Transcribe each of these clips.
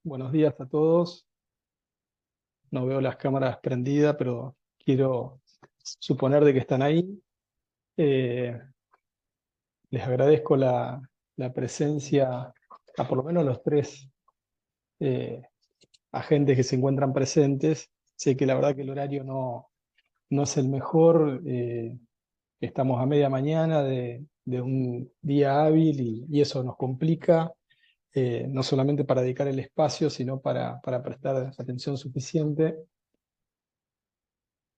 Buenos días a todos. No veo las cámaras prendidas, pero quiero suponer de que están ahí. Eh, Les agradezco la presencia a por lo menos los tres eh, agentes que se encuentran presentes. Sé que la verdad que el horario no es el mejor. Estamos a media mañana de un día hábil y eso nos complica. No solamente para dedicar el espacio, sino para prestar atención suficiente.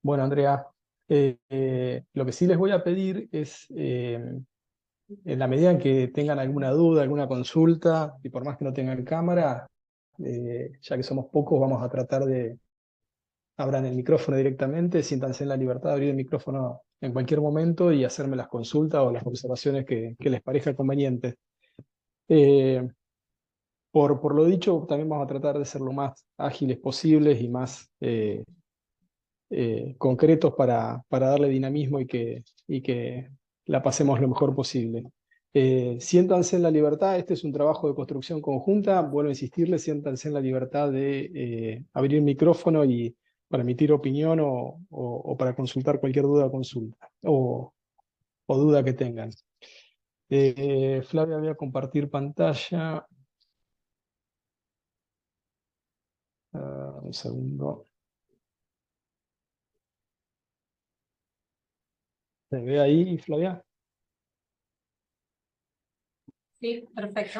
Bueno, Andrea, lo que sí les voy a pedir es, en la medida en que tengan alguna duda, alguna consulta, y por más que no tengan cámara, ya que somos pocos, vamos a tratar de abran el micrófono directamente, siéntanse en la libertad de abrir el micrófono en cualquier momento y hacerme las consultas o las observaciones que les parezca convenientes. Eh, por lo dicho, también vamos a tratar de ser lo más ágiles posibles y más concretos para darle dinamismo y que la pasemos lo mejor posible. Siéntanse en la libertad, este es un trabajo de construcción conjunta, vuelvo a insistirles, siéntanse en la libertad de abrir el micrófono y para emitir opinión o para consultar cualquier duda o consulta o duda que tengan. Flavia, voy a compartir pantalla. Un segundo. ¿Se ve ahí, Flavia? Sí, perfecto.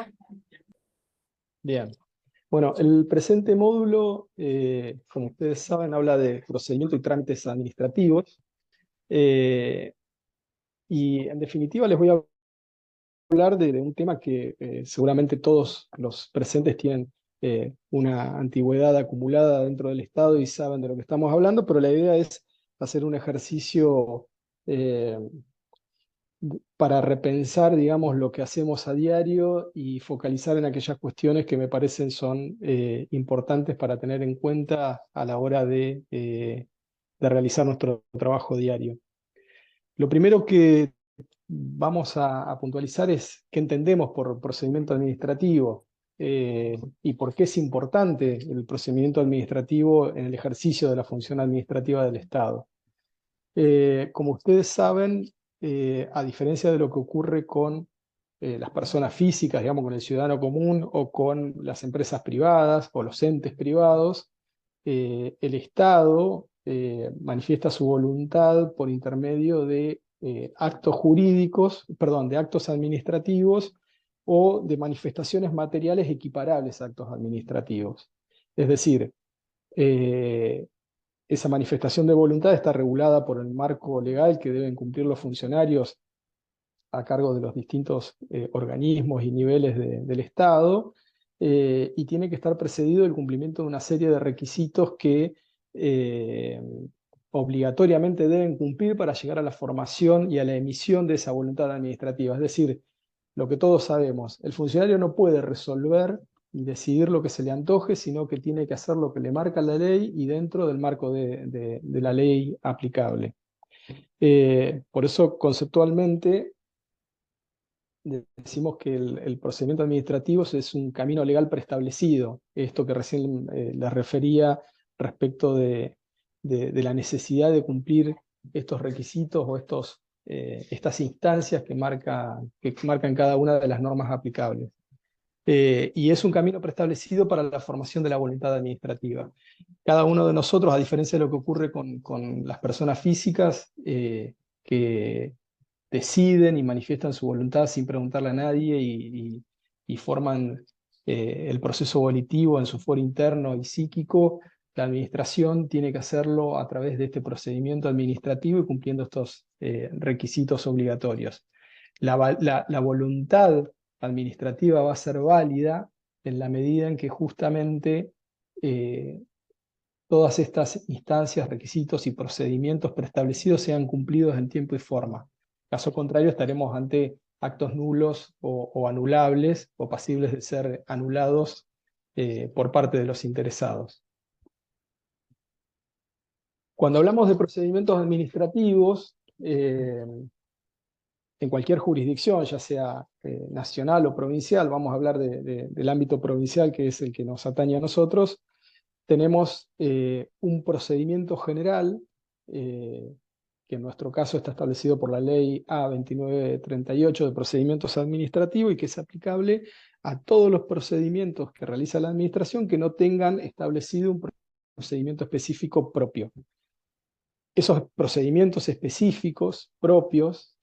Bien. Bueno, el presente módulo, como ustedes saben, habla de procedimientos y trámites administrativos. eh, y en definitiva les voy a hablar de un tema que seguramente todos los presentes tienen una antigüedad acumulada dentro del Estado y saben de lo que estamos hablando, pero la idea es hacer un ejercicio eh, para repensar, digamos, lo que hacemos a diario y focalizar en aquellas cuestiones que me parecen son importantes para tener en cuenta a la hora de realizar nuestro trabajo diario. Lo primero que vamos a puntualizar es qué entendemos por procedimiento administrativo y por qué es importante el procedimiento administrativo en el ejercicio de la función administrativa del Estado. Como ustedes saben, a diferencia de lo que ocurre con las personas físicas, digamos, con el ciudadano común o con las empresas privadas o los entes privados, el Estado manifiesta su voluntad por intermedio de actos jurídicos, perdón, de actos administrativos o de manifestaciones materiales equiparables a actos administrativos. Es decir, eh, esa manifestación de voluntad está regulada por el marco legal que deben cumplir los funcionarios a cargo de los distintos organismos y niveles del Estado, y tiene que estar precedido del cumplimiento de una serie de requisitos que eh, obligatoriamente deben cumplir para llegar a la formación y a la emisión de esa voluntad administrativa. Es decir, lo que todos sabemos, el funcionario no puede resolver y decidir lo que se le antoje, sino que tiene que hacer lo que le marca la ley y dentro del marco de la ley aplicable. Por eso, conceptualmente, decimos que el procedimiento administrativo es un camino legal preestablecido, esto que recién les refería respecto de la necesidad de cumplir estos requisitos o estas instancias que marcan cada una de las normas aplicables. Y es un camino preestablecido para la formación de la voluntad administrativa. Cada uno de nosotros, a diferencia de lo que ocurre con las personas físicas, que deciden y manifiestan su voluntad sin preguntarle a nadie y forman el proceso volitivo en su foro interno y psíquico, la administración tiene que hacerlo a través de este procedimiento administrativo y cumpliendo estos requisitos obligatorios. La voluntad administrativa va a ser válida en la medida en que justamente eh, todas estas instancias, requisitos y procedimientos preestablecidos sean cumplidos en tiempo y forma. Caso contrario, estaremos ante actos nulos o anulables o pasibles de ser anulados por parte de los interesados. Cuando hablamos de procedimientos administrativos, en cualquier jurisdicción, ya sea nacional o provincial, vamos a hablar del ámbito provincial, que es el que nos atañe a nosotros, tenemos un procedimiento general, que en nuestro caso está establecido por la ley A2938 de procedimientos administrativos y que es aplicable a todos los procedimientos que realiza la administración que no tengan establecido un procedimiento específico propio. Esos procedimientos específicos propios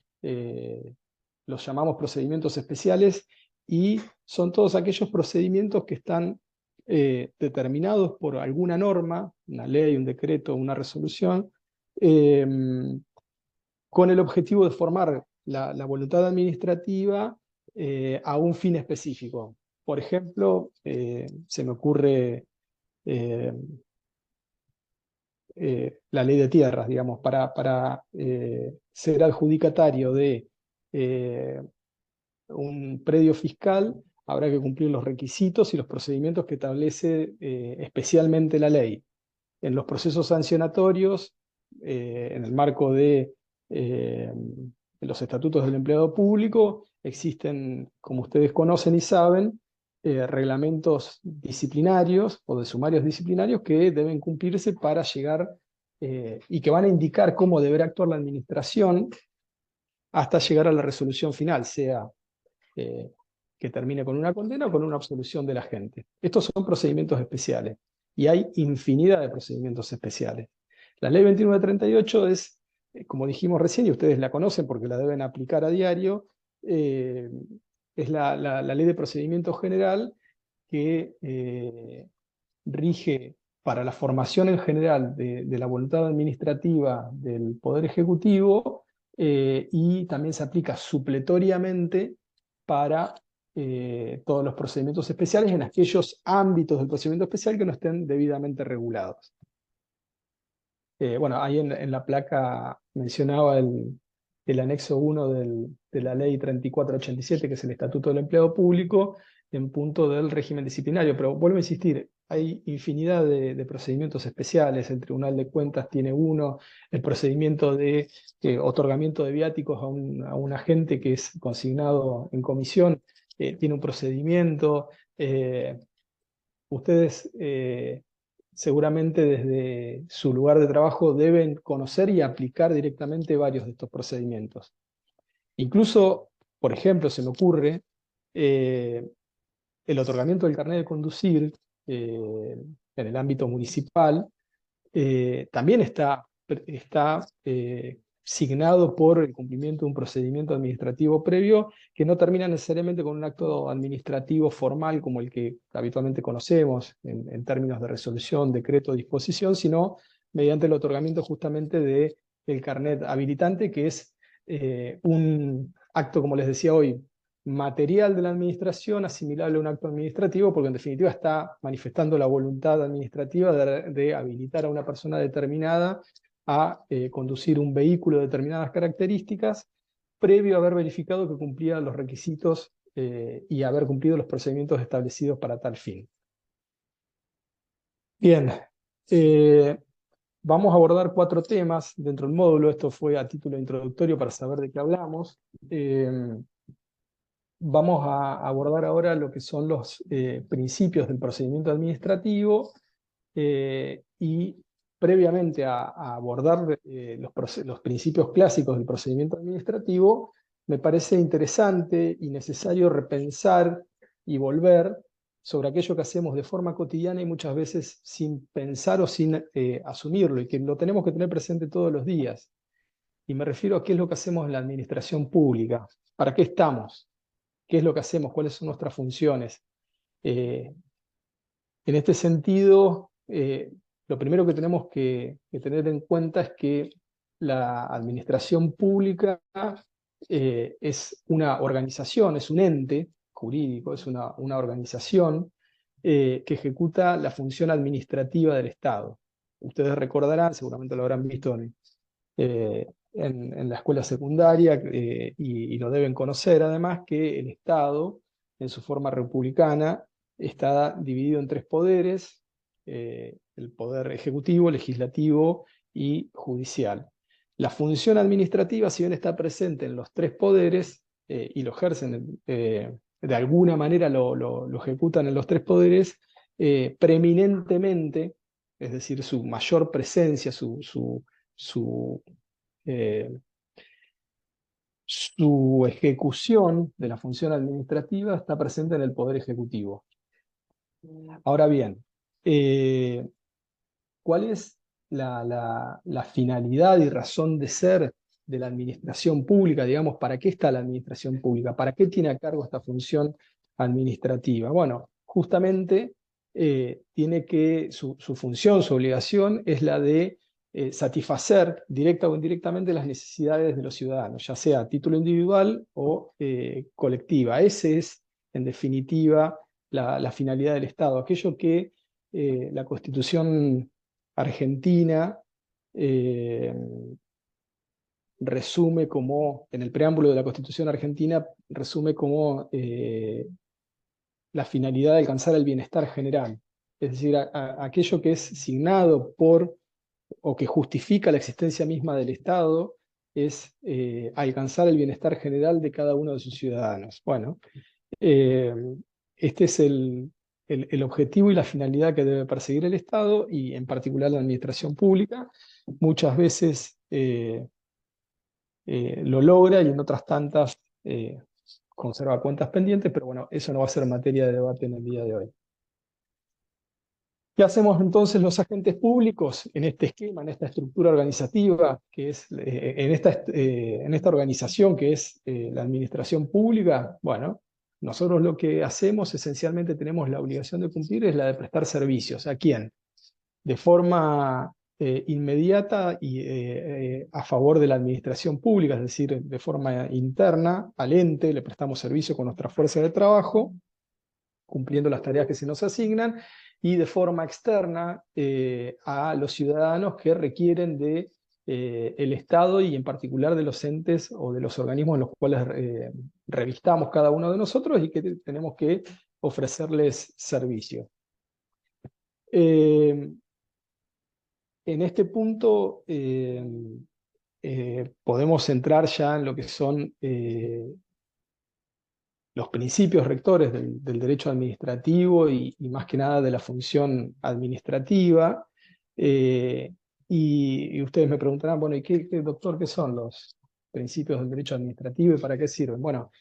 los llamamos procedimientos especiales y son todos aquellos procedimientos que están determinados por alguna norma, una ley, un decreto, una resolución, eh, con el objetivo de formar la voluntad administrativa a un fin específico. Por ejemplo, se me ocurre la ley de tierras, digamos, para ser adjudicatario de un predio fiscal, habrá que cumplir los requisitos y los procedimientos que establece especialmente la ley. En los procesos sancionatorios, en el marco de los estatutos del empleado público, existen, como ustedes conocen y saben, reglamentos disciplinarios o de sumarios disciplinarios que deben cumplirse para llegar y que van a indicar cómo deberá actuar la administración hasta llegar a la resolución final, sea que termine con una condena o con una absolución de la gente. Estos son procedimientos especiales y hay infinidad de procedimientos especiales. La ley 2938 es, como dijimos recién, y ustedes la conocen porque la deben aplicar a diario, es la ley de procedimiento general que rige para la formación en general de la voluntad administrativa del Poder Ejecutivo y también se aplica supletoriamente para todos los procedimientos especiales en aquellos ámbitos del procedimiento especial que no estén debidamente regulados. Bueno, ahí en la placa mencionaba el anexo 1 de la ley 3487, que es el Estatuto del Empleado Público, en punto del régimen disciplinario. Pero vuelvo a insistir, hay infinidad de procedimientos especiales. El Tribunal de Cuentas tiene uno, el procedimiento de otorgamiento de viáticos a un agente que es consignado en comisión, tiene un procedimiento. Ustedes seguramente desde su lugar de trabajo deben conocer y aplicar directamente varios de estos procedimientos. Incluso, por ejemplo, se me ocurre el otorgamiento del carnet de conducir en el ámbito municipal, también está signado por el cumplimiento de un procedimiento administrativo previo que no termina necesariamente con un acto administrativo formal como el que habitualmente conocemos en términos de resolución, decreto, disposición, sino mediante el otorgamiento justamente del carnet habilitante, que es un acto, como les decía hoy, material de la administración, asimilable a un acto administrativo, porque en definitiva está manifestando la voluntad administrativa de habilitar a una persona determinada a conducir un vehículo de determinadas características, previo a haber verificado que cumplía los requisitos y haber cumplido los procedimientos establecidos para tal fin. Bien, vamos a abordar 4 temas dentro del módulo. Esto fue a título introductorio para saber de qué hablamos. Vamos a abordar ahora lo que son los principios del procedimiento administrativo y previamente a abordar los principios clásicos del procedimiento administrativo, me parece interesante y necesario repensar y volver sobre aquello que hacemos de forma cotidiana y muchas veces sin pensar o sin asumirlo, y que lo tenemos que tener presente todos los días. Y me refiero a qué es lo que hacemos en la administración pública, para qué estamos, qué es lo que hacemos, cuáles son nuestras funciones. En este sentido, lo primero que tenemos que tener en cuenta es que la administración pública es una organización, es un ente jurídico, es una organización que ejecuta la función administrativa del Estado. Ustedes recordarán, seguramente lo habrán visto en la escuela secundaria y lo deben conocer además, que el Estado, en su forma republicana, está dividido en 3 poderes, el poder ejecutivo, legislativo y judicial. La función administrativa, si bien está presente en los tres poderes, y lo ejercen, de alguna manera lo ejecutan en los tres poderes, preeminentemente, es decir, su mayor presencia, su, eh, su ejecución de la función administrativa está presente en el Poder Ejecutivo. Ahora bien, ¿cuál es la finalidad y razón de ser de la administración pública? Digamos, ¿para qué está la administración pública? ¿Para qué tiene a cargo esta función administrativa? Bueno, justamente su función, su obligación es la de satisfacer directa o indirectamente las necesidades de los ciudadanos, ya sea a título individual o colectiva. Ese es, en definitiva, la finalidad del Estado, aquello que la Constitución Argentina eh, resume como, en el preámbulo de la Constitución Argentina, resume como la finalidad de alcanzar el bienestar general. Es decir, aquello que es signado por o que justifica la existencia misma del Estado es alcanzar el bienestar general de cada uno de sus ciudadanos. Bueno, eh, este es el objetivo y la finalidad que debe perseguir el Estado y en particular la administración pública. Muchas veces lo logra y en otras tantas conserva cuentas pendientes, pero bueno, eso no va a ser materia de debate en el día de hoy. ¿Qué hacemos entonces los agentes públicos en este esquema, en esta estructura organizativa, que es, en esta organización que es la administración pública? Bueno, nosotros lo que hacemos esencialmente tenemos la obligación de cumplir es la de prestar servicios. ¿A quién? De forma inmediata y a favor de la administración pública, es decir, de forma interna, al ente, le prestamos servicio con nuestra fuerza de trabajo, cumpliendo las tareas que se nos asignan, y de forma externa a los ciudadanos que requieren de el Estado y en particular de los entes o de los organismos en los cuales revistamos cada uno de nosotros y que tenemos que ofrecerles servicio. En este punto podemos entrar ya en lo que son los principios rectores del derecho administrativo y más que nada de la función administrativa. Eh, y ustedes me preguntarán, bueno, ¿y doctor, qué son los principios del derecho administrativo y para qué sirven? Bueno,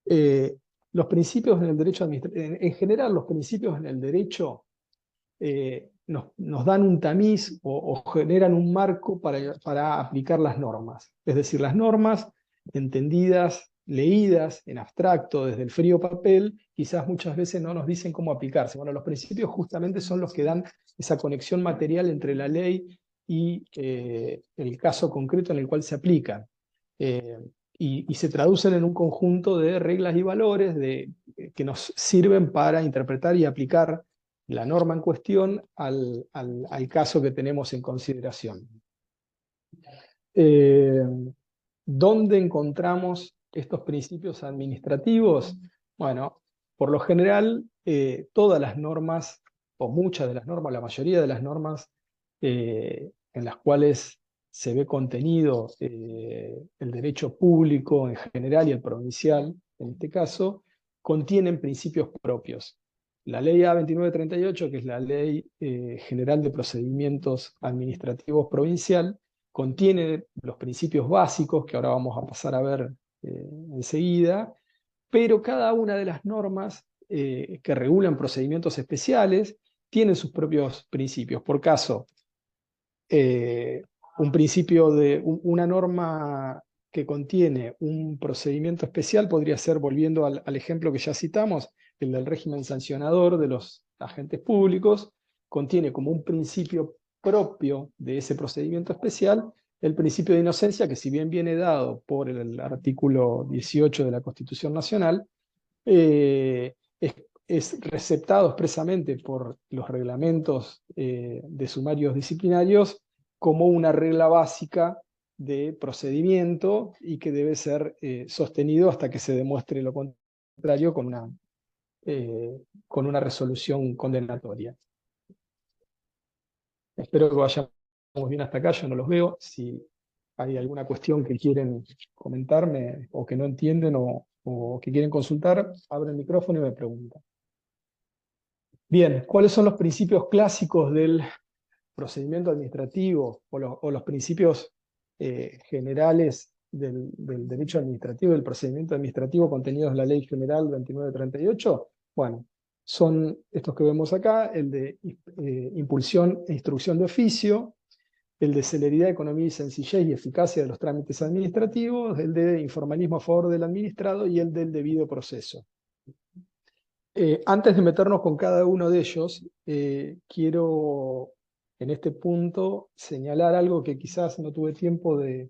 los principios en el derecho administrativo, en general los principios en el derecho nos dan un tamiz o generan un marco para aplicar las normas. Es decir, las normas entendidas, leídas en abstracto desde el frío papel, quizás muchas veces no nos dicen cómo aplicarse. Bueno, los principios justamente son los que dan esa conexión material entre la ley y el caso concreto en el cual se aplican. Y se traducen en un conjunto de reglas y valores que nos sirven para interpretar y aplicar la norma en cuestión al caso que tenemos en consideración. ¿Dónde encontramos estos principios administrativos? Bueno, por lo general, todas las normas, o muchas de las normas, la mayoría de las normas en las cuales se ve contenido el derecho público en general y el provincial, en este caso, contienen principios propios. La ley A2938, que es la Ley General de Procedimientos Administrativos Provincial, contiene los principios básicos, que ahora vamos a pasar a ver enseguida, pero cada una de las normas que regulan procedimientos especiales tienen sus propios principios. Por caso, un principio de una norma que contiene un procedimiento especial podría ser, volviendo al ejemplo que ya citamos, el del régimen sancionador de los agentes públicos, contiene como un principio propio de ese procedimiento especial el principio de inocencia, que si bien viene dado por el artículo 18 de la Constitución Nacional, es receptado expresamente por los reglamentos de sumarios disciplinarios como una regla básica de procedimiento y que debe ser sostenido hasta que se demuestre lo contrario con una resolución condenatoria. Espero que vayamos bien hasta acá, yo no los veo. Si hay alguna cuestión que quieren comentarme o que no entienden o que quieren consultar, abren el micrófono y me preguntan. Bien, ¿cuáles son los principios clásicos del procedimiento administrativo o los principios generales del derecho administrativo, del procedimiento administrativo contenidos en la Ley General 2938? Bueno, son estos que vemos acá: el de impulsión e instrucción de oficio, el de celeridad, economía y sencillez y eficacia de los trámites administrativos, el de informalismo a favor del administrado y el del debido proceso. Antes de meternos con cada uno de ellos, quiero en este punto señalar algo que quizás no tuve tiempo de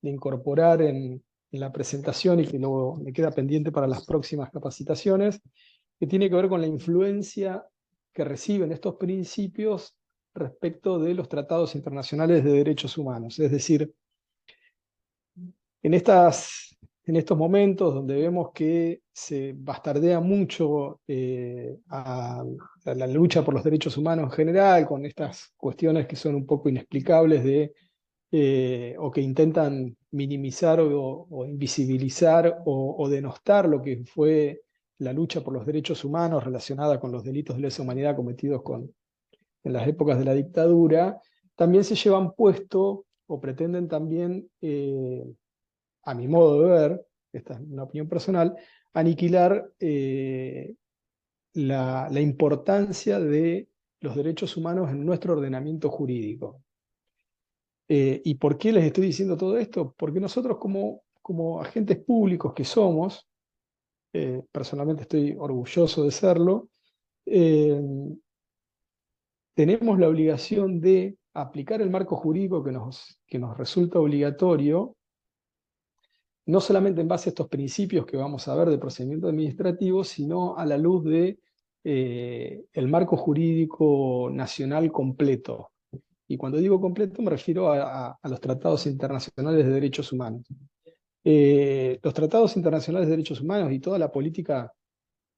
incorporar en la presentación y que luego me queda pendiente para las próximas capacitaciones, que tiene que ver con la influencia que reciben estos principios respecto de los tratados internacionales de derechos humanos. Es decir, en estos momentos donde vemos que se bastardea mucho a la lucha por los derechos humanos en general, con estas cuestiones que son un poco inexplicables o que intentan minimizar o invisibilizar o denostar lo que fue la lucha por los derechos humanos relacionada con los delitos de lesa humanidad cometidos en las épocas de la dictadura, también se llevan puesto o pretenden también, a mi modo de ver, esta es una opinión personal, aniquilar la importancia de los derechos humanos en nuestro ordenamiento jurídico. ¿Y por qué les estoy diciendo todo esto? Porque nosotros como agentes públicos que somos, personalmente estoy orgulloso de serlo, tenemos la obligación de aplicar el marco jurídico que nos resulta obligatorio, no solamente en base a estos principios que vamos a ver de procedimiento administrativo, sino a la luz de el marco jurídico nacional completo. Y cuando digo completo me refiero a los tratados internacionales de derechos humanos. Los tratados internacionales de derechos humanos y toda la política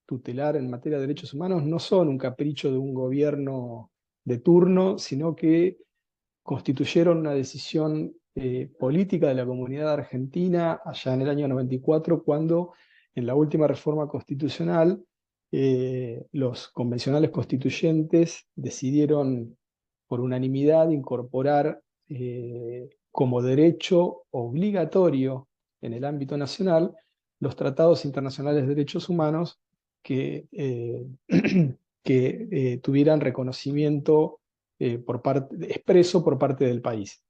tutelar en materia de derechos humanos no son un capricho de un gobierno de turno, sino que constituyeron una decisión política de la comunidad argentina allá en el año 94, cuando en la última reforma constitucional los convencionales constituyentes decidieron por unanimidad incorporar como derecho obligatorio en el ámbito nacional los tratados internacionales de derechos humanos que tuvieran reconocimiento expreso por parte del país.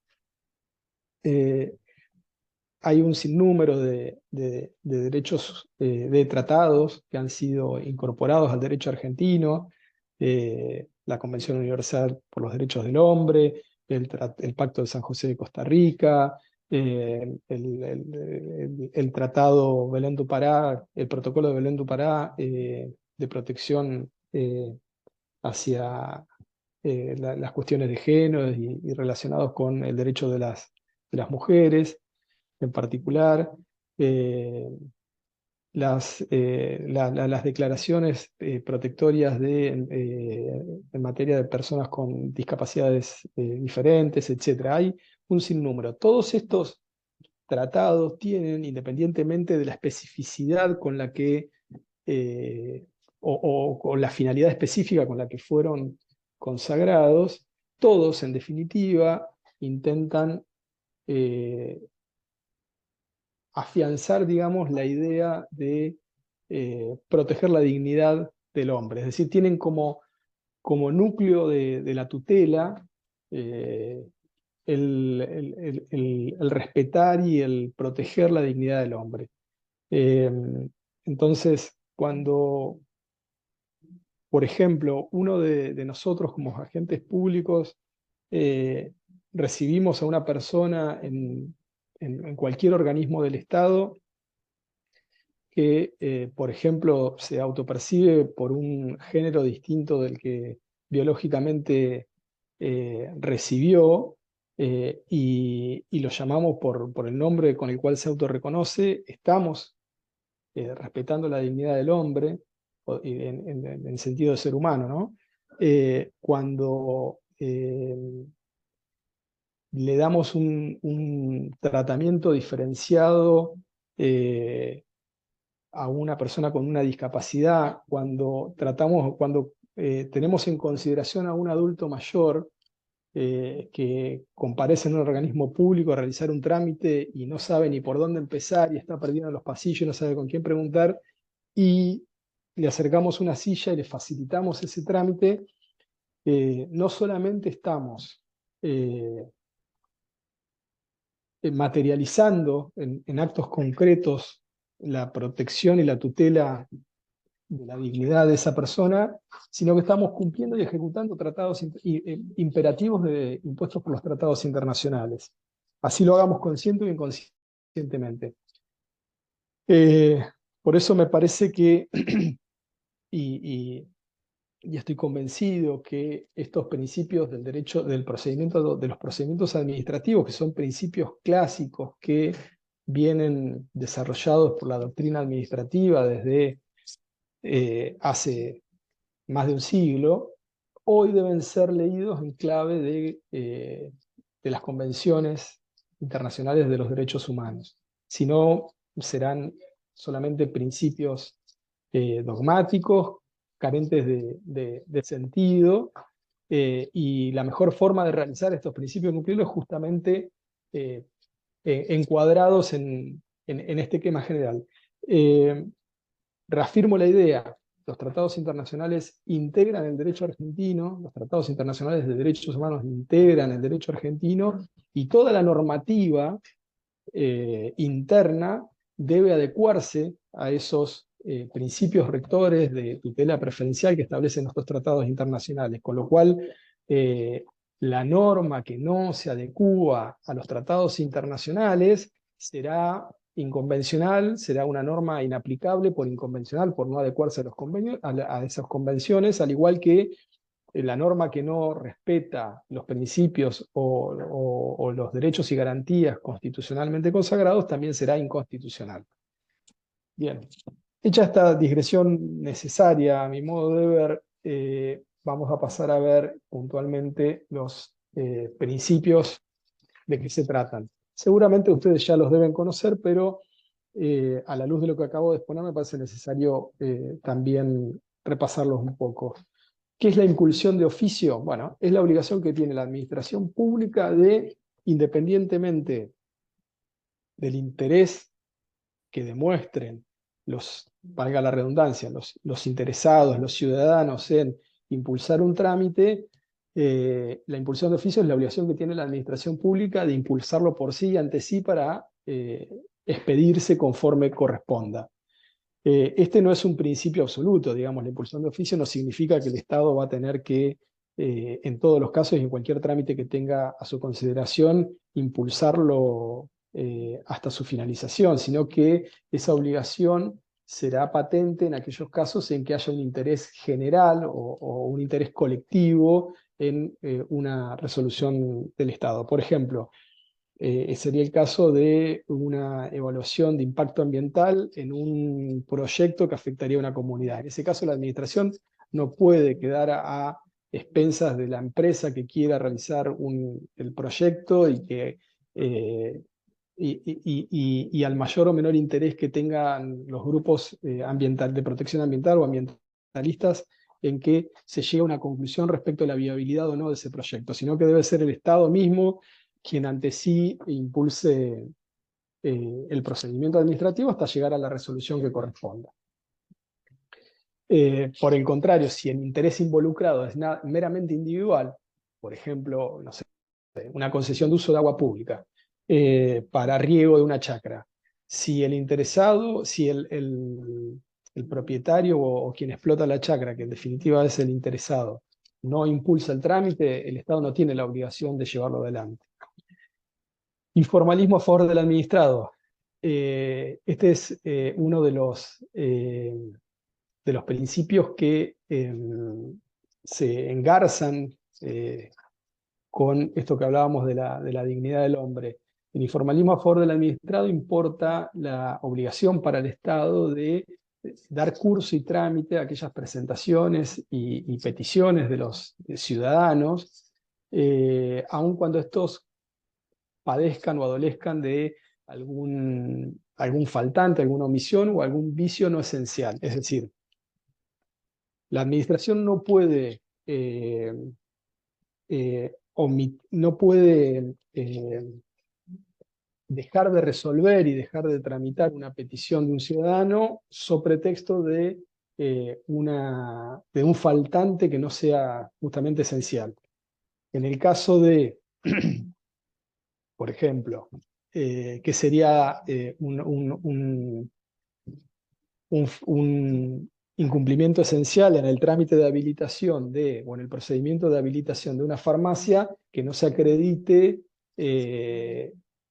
Hay un sinnúmero de derechos, de tratados que han sido incorporados al derecho argentino: la Convención Universal por los Derechos del Hombre, el Pacto de San José de Costa Rica, el Tratado Belén do Pará, el Protocolo de Belén do Pará, de protección hacia las cuestiones de género y relacionados con el derecho de las mujeres en particular, las declaraciones protectorias en materia de personas con discapacidades diferentes, etc. Hay un sinnúmero. Todos estos tratados tienen, independientemente de la especificidad con la que, o la finalidad específica con la que fueron consagrados, todos en definitiva intentan afianzar, digamos, la idea de proteger la dignidad del hombre. Es decir, tienen como núcleo de la tutela el respetar y el proteger la dignidad del hombre. Eh, entonces, cuando, por ejemplo, uno de nosotros como agentes públicos eh, recibimos a una persona en cualquier organismo del Estado que, por ejemplo, se autopercibe por un género distinto del que biológicamente recibió, y lo llamamos por el nombre con el cual se autorreconoce, estamos respetando la dignidad del hombre en sentido de ser humano, ¿no? Cuando le damos un tratamiento diferenciado a una persona con una discapacidad, cuando tenemos en consideración a un adulto mayor que comparece en un organismo público a realizar un trámite y no sabe ni por dónde empezar y está perdido en los pasillos y no sabe con quién preguntar, y le acercamos una silla y le facilitamos ese trámite, no solamente estamos materializando en actos concretos la protección y la tutela de la dignidad de esa persona, sino que estamos cumpliendo y ejecutando tratados imperativos impuestos por los tratados internacionales. Así lo hagamos consciente o inconscientemente. Por eso me parece que, y, y estoy convencido que estos principios del derecho, de los procedimientos administrativos, que son principios clásicos que vienen desarrollados por la doctrina administrativa desde hace más de un siglo, hoy deben ser leídos en clave de las convenciones internacionales de los derechos humanos. Si no, serán solamente principios dogmáticos, carentes de sentido, y la mejor forma de realizar estos principios y cumplirlos es justamente encuadrados en este esquema general. Reafirmo la idea: los tratados internacionales integran el derecho argentino, los tratados internacionales de derechos humanos integran el derecho argentino, y toda la normativa interna debe adecuarse a esos principios rectores de tutela preferencial que establecen nuestros tratados internacionales, con lo cual la norma que no se adecúa a los tratados internacionales será inconvencional, será una norma inaplicable por inconvencional, por no adecuarse a, los convenios, a esas convenciones, al igual que la norma que no respeta los principios o los derechos y garantías constitucionalmente consagrados también será inconstitucional. Bien, hecha esta digresión necesaria a mi modo de ver, vamos a pasar a ver puntualmente los principios de qué se tratan. Seguramente ustedes ya los deben conocer, pero a la luz de lo que acabo de exponer me parece necesario también repasarlos un poco. ¿Qué es la impulsión de oficio? Bueno, es la obligación que tiene la administración pública de, independientemente del interés que demuestren valga la redundancia, los interesados, los ciudadanos en impulsar un trámite, la impulsión de oficio es la obligación que tiene la administración pública de impulsarlo por sí y ante sí para expedirse conforme corresponda. Este no es un principio absoluto, digamos, la impulsión de oficio no significa que el Estado va a tener que, en todos los casos y en cualquier trámite que tenga a su consideración, impulsarlo hasta su finalización, sino que esa obligación será patente en aquellos casos en que haya un interés general o un interés colectivo en una resolución del Estado. Por ejemplo, sería el caso de una evaluación de impacto ambiental en un proyecto que afectaría a una comunidad. En ese caso, la administración no puede quedar a expensas de la empresa que quiera realizar el proyecto y al mayor o menor interés que tengan los grupos de protección ambiental o ambientalistas en que se llegue a una conclusión respecto a la viabilidad o no de ese proyecto, sino que debe ser el Estado mismo quien ante sí impulse el procedimiento administrativo hasta llegar a la resolución que corresponda. Por el contrario, si el interés involucrado es meramente individual, por ejemplo, no sé, una concesión de uso de agua pública para riego de una chacra, si el interesado, si el propietario o quien explota la chacra, que en definitiva es el interesado, no impulsa el trámite, el Estado no tiene la obligación de llevarlo adelante. Informalismo a favor del administrado. Este es uno de los principios que se engarzan con esto que hablábamos de la dignidad del hombre. El informalismo a favor del administrado importa la obligación para el Estado de dar curso y trámite a aquellas presentaciones y peticiones de los ciudadanos, aun cuando estos padezcan o adolezcan de algún faltante, alguna omisión o algún vicio no esencial. Es decir, la administración no puede, no puede dejar de resolver y dejar de tramitar una petición de un ciudadano sobre pretexto de un faltante que no sea justamente esencial. En el caso de, por ejemplo, que sería un incumplimiento esencial en el trámite de habilitación o en el procedimiento de habilitación de una farmacia, que no se acredite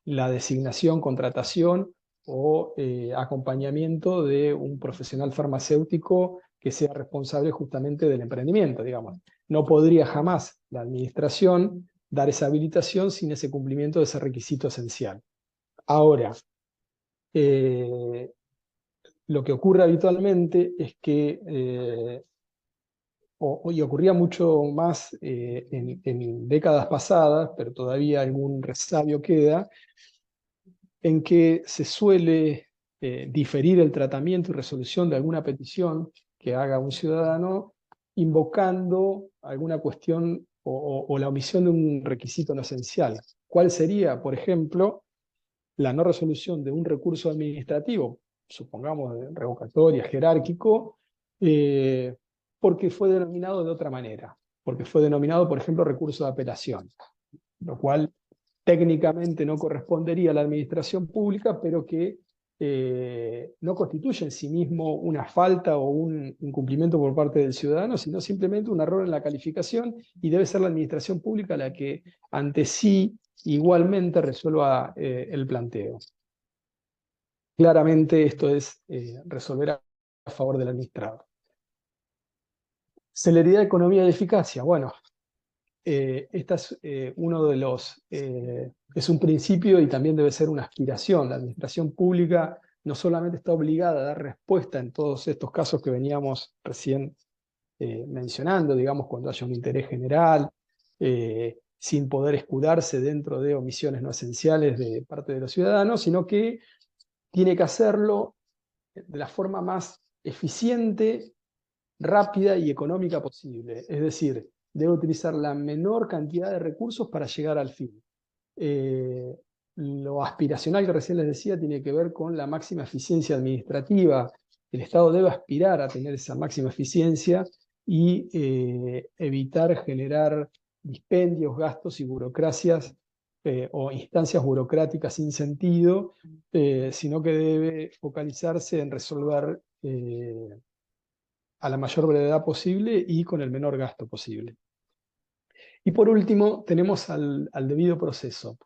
la designación, contratación o acompañamiento de un profesional farmacéutico que sea responsable justamente del emprendimiento, digamos. No podría jamás la administración dar esa habilitación sin ese cumplimiento de ese requisito esencial. Ahora, lo que ocurre habitualmente es que, y ocurría mucho más en décadas pasadas, pero todavía algún resabio queda, en que se suele diferir el tratamiento y resolución de alguna petición que haga un ciudadano invocando alguna cuestión o la omisión de un requisito no esencial. ¿Cuál sería, por ejemplo, la no resolución de un recurso administrativo, supongamos de revocatoria, jerárquico, eh, porque fue denominado de otra manera, porque fue denominado, por ejemplo, recurso de apelación, lo cual técnicamente no correspondería a la administración pública, pero que no constituye en sí mismo una falta o un incumplimiento por parte del ciudadano, sino simplemente un error en la calificación, y debe ser la administración pública la que ante sí igualmente resuelva el planteo. Claramente esto es resolver a favor del administrador. Celeridad, economía y eficacia. Bueno, esta es uno de los, es un principio y también debe ser una aspiración. La administración pública no solamente está obligada a dar respuesta en todos estos casos que veníamos recién mencionando, digamos, cuando haya un interés general, sin poder escudarse dentro de omisiones no esenciales de parte de los ciudadanos, sino que tiene que hacerlo de la forma más eficiente, rápida y económica posible. Es decir, debe utilizar la menor cantidad de recursos para llegar al fin. Lo aspiracional que recién les decía tiene que ver con la máxima eficiencia administrativa. El Estado debe aspirar a tener esa máxima eficiencia y evitar generar dispendios, gastos y burocracias o instancias burocráticas sin sentido, sino que debe focalizarse en resolver a la mayor brevedad posible y con el menor gasto posible. Y por último, tenemos al debido proceso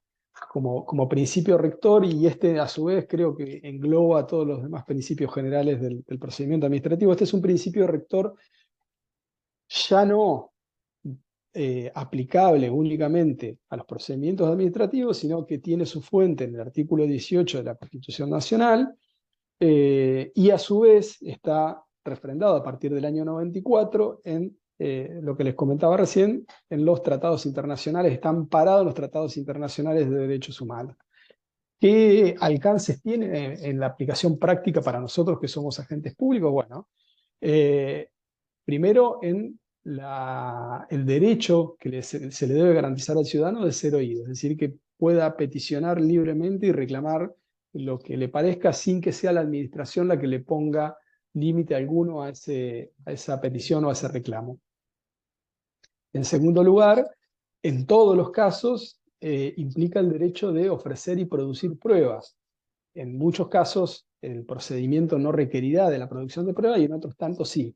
como principio rector, y este a su vez creo que engloba todos los demás principios generales del procedimiento administrativo. Este es un principio rector ya no aplicable únicamente a los procedimientos administrativos, sino que tiene su fuente en el artículo 18 de la Constitución Nacional, y a su vez está refrendado a partir del año 94 en lo que les comentaba recién, en los tratados internacionales, están parados los tratados internacionales de derechos humanos. ¿Qué alcances tiene en la aplicación práctica para nosotros que somos agentes públicos? Bueno, primero en el derecho que se le debe garantizar al ciudadano de ser oído, es decir, que pueda peticionar libremente y reclamar lo que le parezca sin que sea la administración la que le ponga límite alguno a esa petición o a ese reclamo. En segundo lugar, en todos los casos implica el derecho de ofrecer y producir pruebas. En muchos casos el procedimiento no requerirá de la producción de pruebas y en otros tantos sí.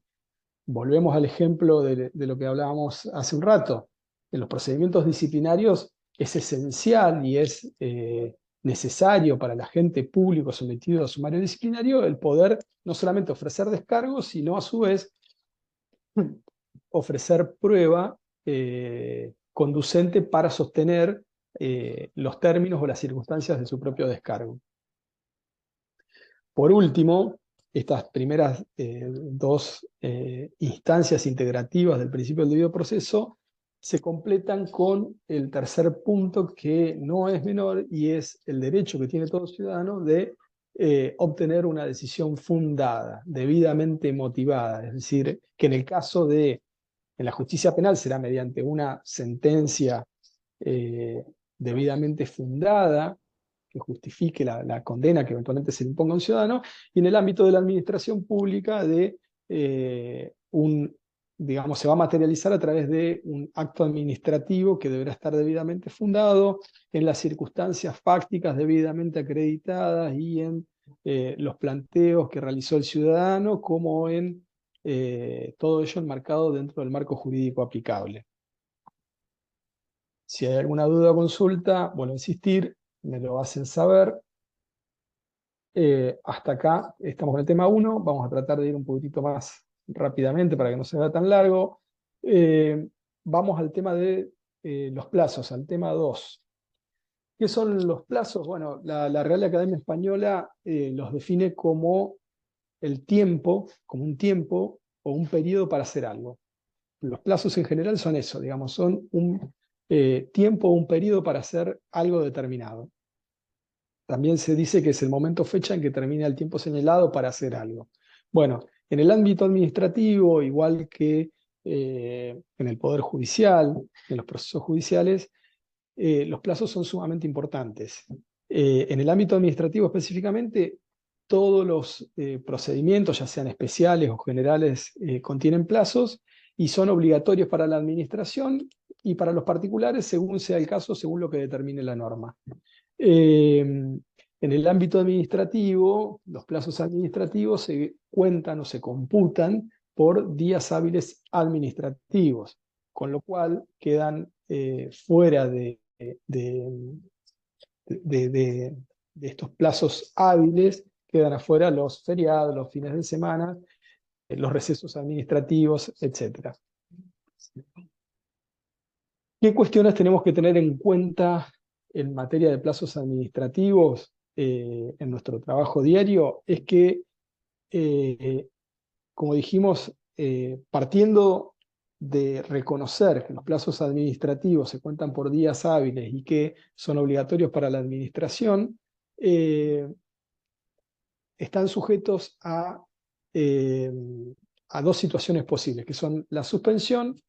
Volvemos al ejemplo de lo que hablábamos hace un rato. En los procedimientos disciplinarios es esencial y es necesario para el agente público sometido a sumario disciplinario el poder no solamente ofrecer descargos, sino a su vez ofrecer prueba conducente para sostener los términos o las circunstancias de su propio descargo. Por último, estas primeras dos instancias integrativas del principio del debido proceso se completan con el tercer punto, que no es menor, y es el derecho que tiene todo ciudadano de obtener una decisión fundada, debidamente motivada. Es decir, que en el caso de, en la justicia penal será mediante una sentencia eh, debidamente fundada, que justifique la condena que eventualmente se le imponga a un ciudadano, y en el ámbito de la administración pública de digamos, se va a materializar a través de un acto administrativo que deberá estar debidamente fundado en las circunstancias fácticas debidamente acreditadas y en los planteos que realizó el ciudadano, como en todo ello enmarcado dentro del marco jurídico aplicable. Si hay alguna duda o consulta, vuelvo a insistir, me lo hacen saber. Hasta acá estamos con el tema 1, vamos a tratar de ir un poquitito más rápidamente para que no se vea tan largo. Vamos al tema de los plazos, al tema 2. ¿Qué son los plazos? Bueno, la Real Academia Española los define como el tiempo, como un tiempo o un periodo para hacer algo. Los plazos en general son eso, digamos, son un tiempo o un periodo para hacer algo determinado. También se dice que es el momento fecha en que termina el tiempo señalado para hacer algo. Bueno, en el ámbito administrativo, igual que en el Poder Judicial, en los procesos judiciales, los plazos son sumamente importantes. En el ámbito administrativo específicamente, todos los procedimientos, ya sean especiales o generales, contienen plazos y son obligatorios para la administración y para los particulares, según sea el caso, según lo que determine la norma. En el ámbito administrativo, los plazos administrativos se cuentan o se computan por días hábiles administrativos, con lo cual quedan fuera de estos plazos hábiles, quedan afuera los feriados, los fines de semana, los recesos administrativos, etc. ¿Qué cuestiones tenemos que tener en cuenta en materia de plazos administrativos en nuestro trabajo diario? Es que, como dijimos, partiendo de reconocer que los plazos administrativos se cuentan por días hábiles y que son obligatorios para la administración, están sujetos eh, a dos situaciones posibles, que son la suspensión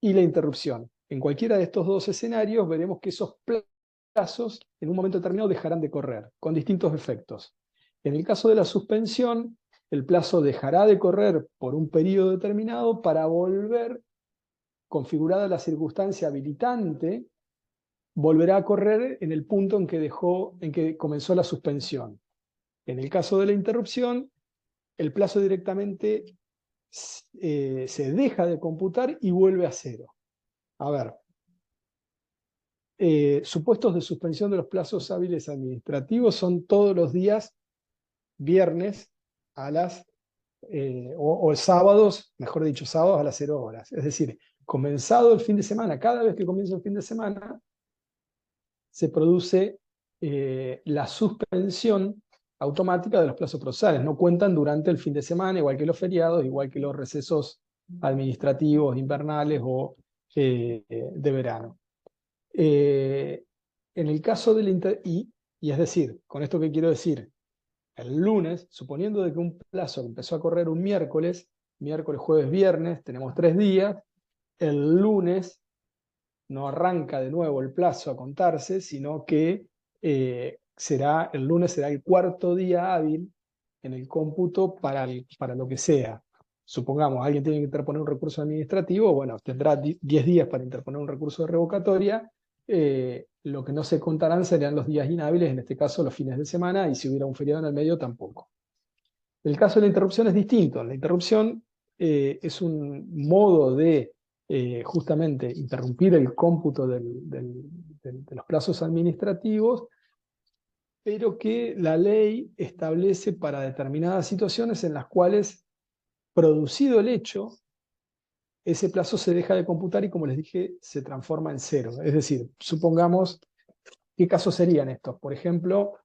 y la interrupción. En cualquiera de estos dos escenarios veremos que esos plazos en un momento determinado dejarán de correr, con distintos efectos. En el caso de la suspensión, el plazo dejará de correr por un periodo determinado para volver, configurada la circunstancia habilitante, volverá a correr en el punto en que comenzó la suspensión. En el caso de la interrupción, el plazo directamente se deja de computar y vuelve a cero. A ver, supuestos de suspensión de los plazos hábiles administrativos son todos los días viernes a las, o sábados, mejor dicho, sábados a las 0 horas. Es decir, comenzado el fin de semana, cada vez que comienza el fin de semana, se produce la suspensión automática de los plazos procesales. No cuentan durante el fin de semana, igual que los feriados, igual que los recesos administrativos, invernales o de verano. En el caso del y es decir, con esto que quiero decir, el lunes, suponiendo de que un plazo empezó a correr un miércoles, jueves, viernes, tenemos 3 días, el lunes no arranca de nuevo el plazo a contarse, sino que el lunes será el cuarto día hábil en el cómputo para lo que sea. Supongamos, alguien tiene que interponer un recurso administrativo, bueno, tendrá 10 días para interponer un recurso de revocatoria. Lo que no se contarán serían los días inhábiles, en este caso los fines de semana, y si hubiera un feriado en el medio tampoco. El caso de la interrupción es distinto. La interrupción es un modo de justamente interrumpir el cómputo de los plazos administrativos, pero que la ley establece para determinadas situaciones en las cuales, producido el hecho, ese plazo se deja de computar y, como les dije, se transforma en cero. Es decir, supongamos, ¿qué casos serían estos? Por ejemplo,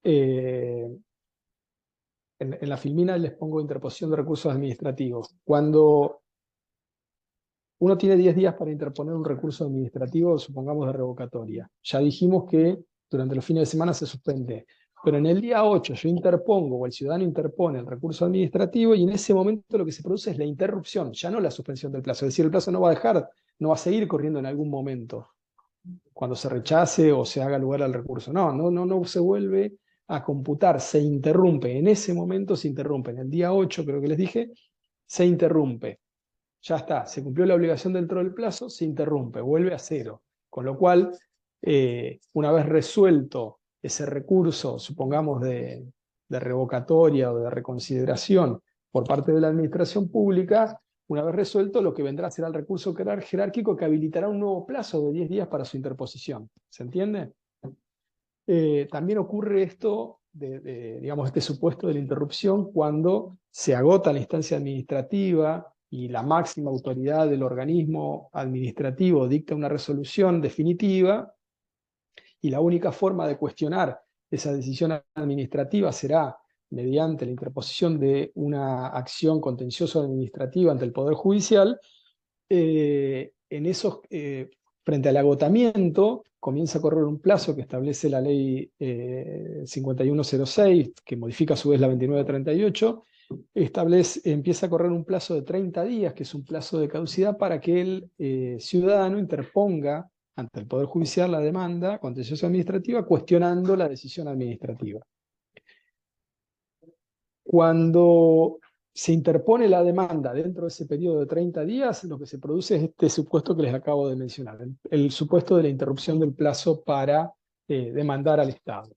en la filmina les pongo interposición de recursos administrativos. Cuando uno tiene 10 días para interponer un recurso administrativo, supongamos de revocatoria. Ya dijimos que durante los fines de semana se suspende. Pero en el día 8 yo interpongo o el ciudadano interpone el recurso administrativo y en ese momento lo que se produce es la interrupción, ya no la suspensión del plazo. Es decir, el plazo no va a dejar, no va a seguir corriendo en algún momento cuando se rechace o se haga lugar al recurso. No se vuelve a computar, se interrumpe. En ese momento se interrumpe. En el día 8, creo que les dije, se interrumpe. Ya está, se cumplió la obligación dentro del plazo, se interrumpe, vuelve a cero. Con lo cual, una vez resuelto ese recurso, supongamos de revocatoria o de reconsideración por parte de la administración pública, una vez resuelto, lo que vendrá será el recurso jerárquico que habilitará un nuevo plazo de 10 días para su interposición. ¿Se entiende? También ocurre esto, digamos, este supuesto de la interrupción cuando se agota la instancia administrativa y la máxima autoridad del organismo administrativo dicta una resolución definitiva y la única forma de cuestionar esa decisión administrativa será mediante la interposición de una acción contencioso administrativa ante el Poder Judicial. En esos, frente al agotamiento, comienza a correr un plazo que establece la ley 5106, que modifica a su vez la 2938, empieza a correr un plazo de 30 días, que es un plazo de caducidad, para que el ciudadano interponga ante el Poder Judicial la demanda contenciosa administrativa cuestionando la decisión administrativa. Cuando se interpone la demanda dentro de ese periodo de 30 días, lo que se produce es este supuesto que les acabo de mencionar, el supuesto de la interrupción del plazo para demandar al Estado.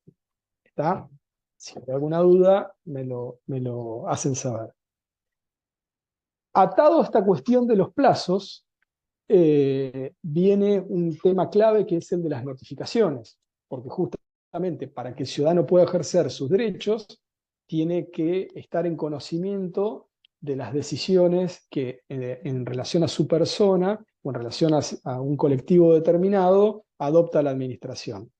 ¿Está? Si hay alguna duda, me lo hacen saber. Atado a esta cuestión de los plazos, viene un tema clave que es el de las notificaciones, porque justamente para que el ciudadano pueda ejercer sus derechos, tiene que estar en conocimiento de las decisiones que en relación a su persona o en relación a un colectivo determinado adopta la administración.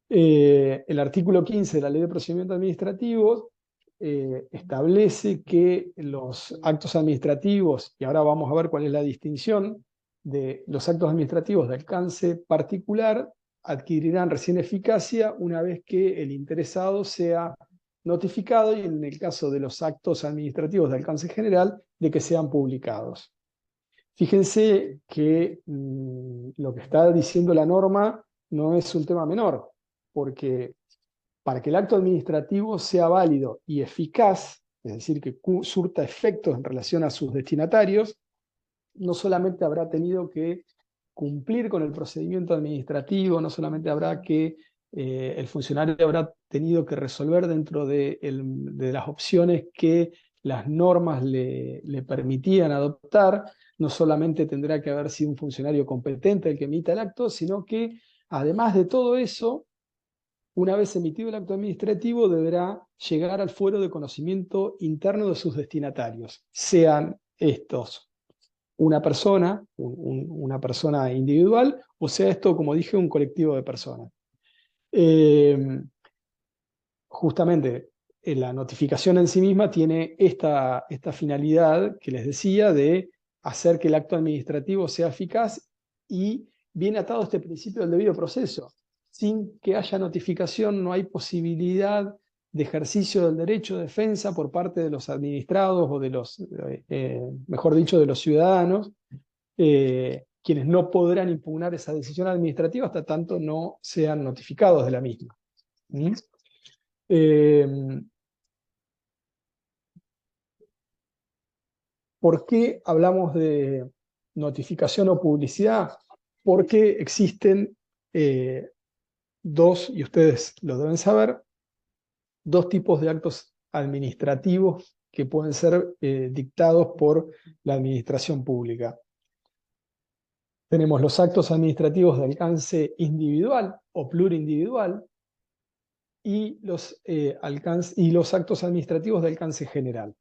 El artículo 15 de la Ley de Procedimiento Administrativo establece que los actos administrativos, y ahora vamos a ver cuál es la distinción, de los actos administrativos de alcance particular adquirirán recién eficacia una vez que el interesado sea notificado y en el caso de los actos administrativos de alcance general, de que sean publicados. Fíjense que lo que está diciendo la norma no es un tema menor, porque para que el acto administrativo sea válido y eficaz, es decir, que surta efectos en relación a sus destinatarios, no solamente habrá tenido que cumplir con el procedimiento administrativo, no solamente habrá que el funcionario habrá tenido que resolver dentro de las opciones que las normas le permitían adoptar, no solamente tendrá que haber sido un funcionario competente el que emita el acto, sino que además de todo eso, una vez emitido el acto administrativo, deberá llegar al fuero de conocimiento interno de sus destinatarios, sean estos una persona, una persona individual, o sea esto, como dije, un colectivo de personas. Justamente la notificación en sí misma tiene esta finalidad que les decía de hacer que el acto administrativo sea eficaz y viene atado a este principio del debido proceso. Sin que haya notificación no hay posibilidad de ejercicio del derecho de defensa por parte de los administrados o de los, mejor dicho, de los ciudadanos, quienes no podrán impugnar esa decisión administrativa hasta tanto no sean notificados de la misma. ¿Mm? ¿Por qué hablamos de notificación o publicidad? Porque existen dos, y ustedes lo deben saber, dos tipos de actos administrativos que pueden ser dictados por la administración pública. Tenemos los actos administrativos de alcance individual o plurindividual y los actos administrativos de alcance general.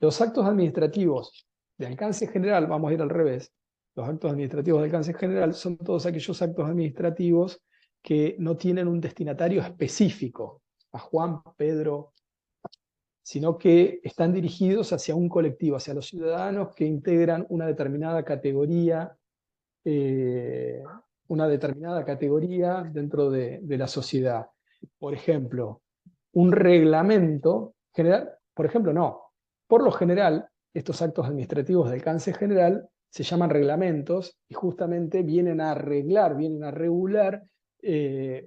Los actos administrativos de alcance general, vamos a ir al revés, los actos administrativos de alcance general son todos aquellos actos administrativos que no tienen un destinatario específico, a Juan, Pedro, sino que están dirigidos hacia un colectivo, hacia los ciudadanos que integran eh, una determinada categoría dentro de la sociedad. Por ejemplo, un reglamento general, por ejemplo, no. Por lo general, estos actos administrativos de alcance general se llaman reglamentos y justamente vienen a arreglar, vienen a regular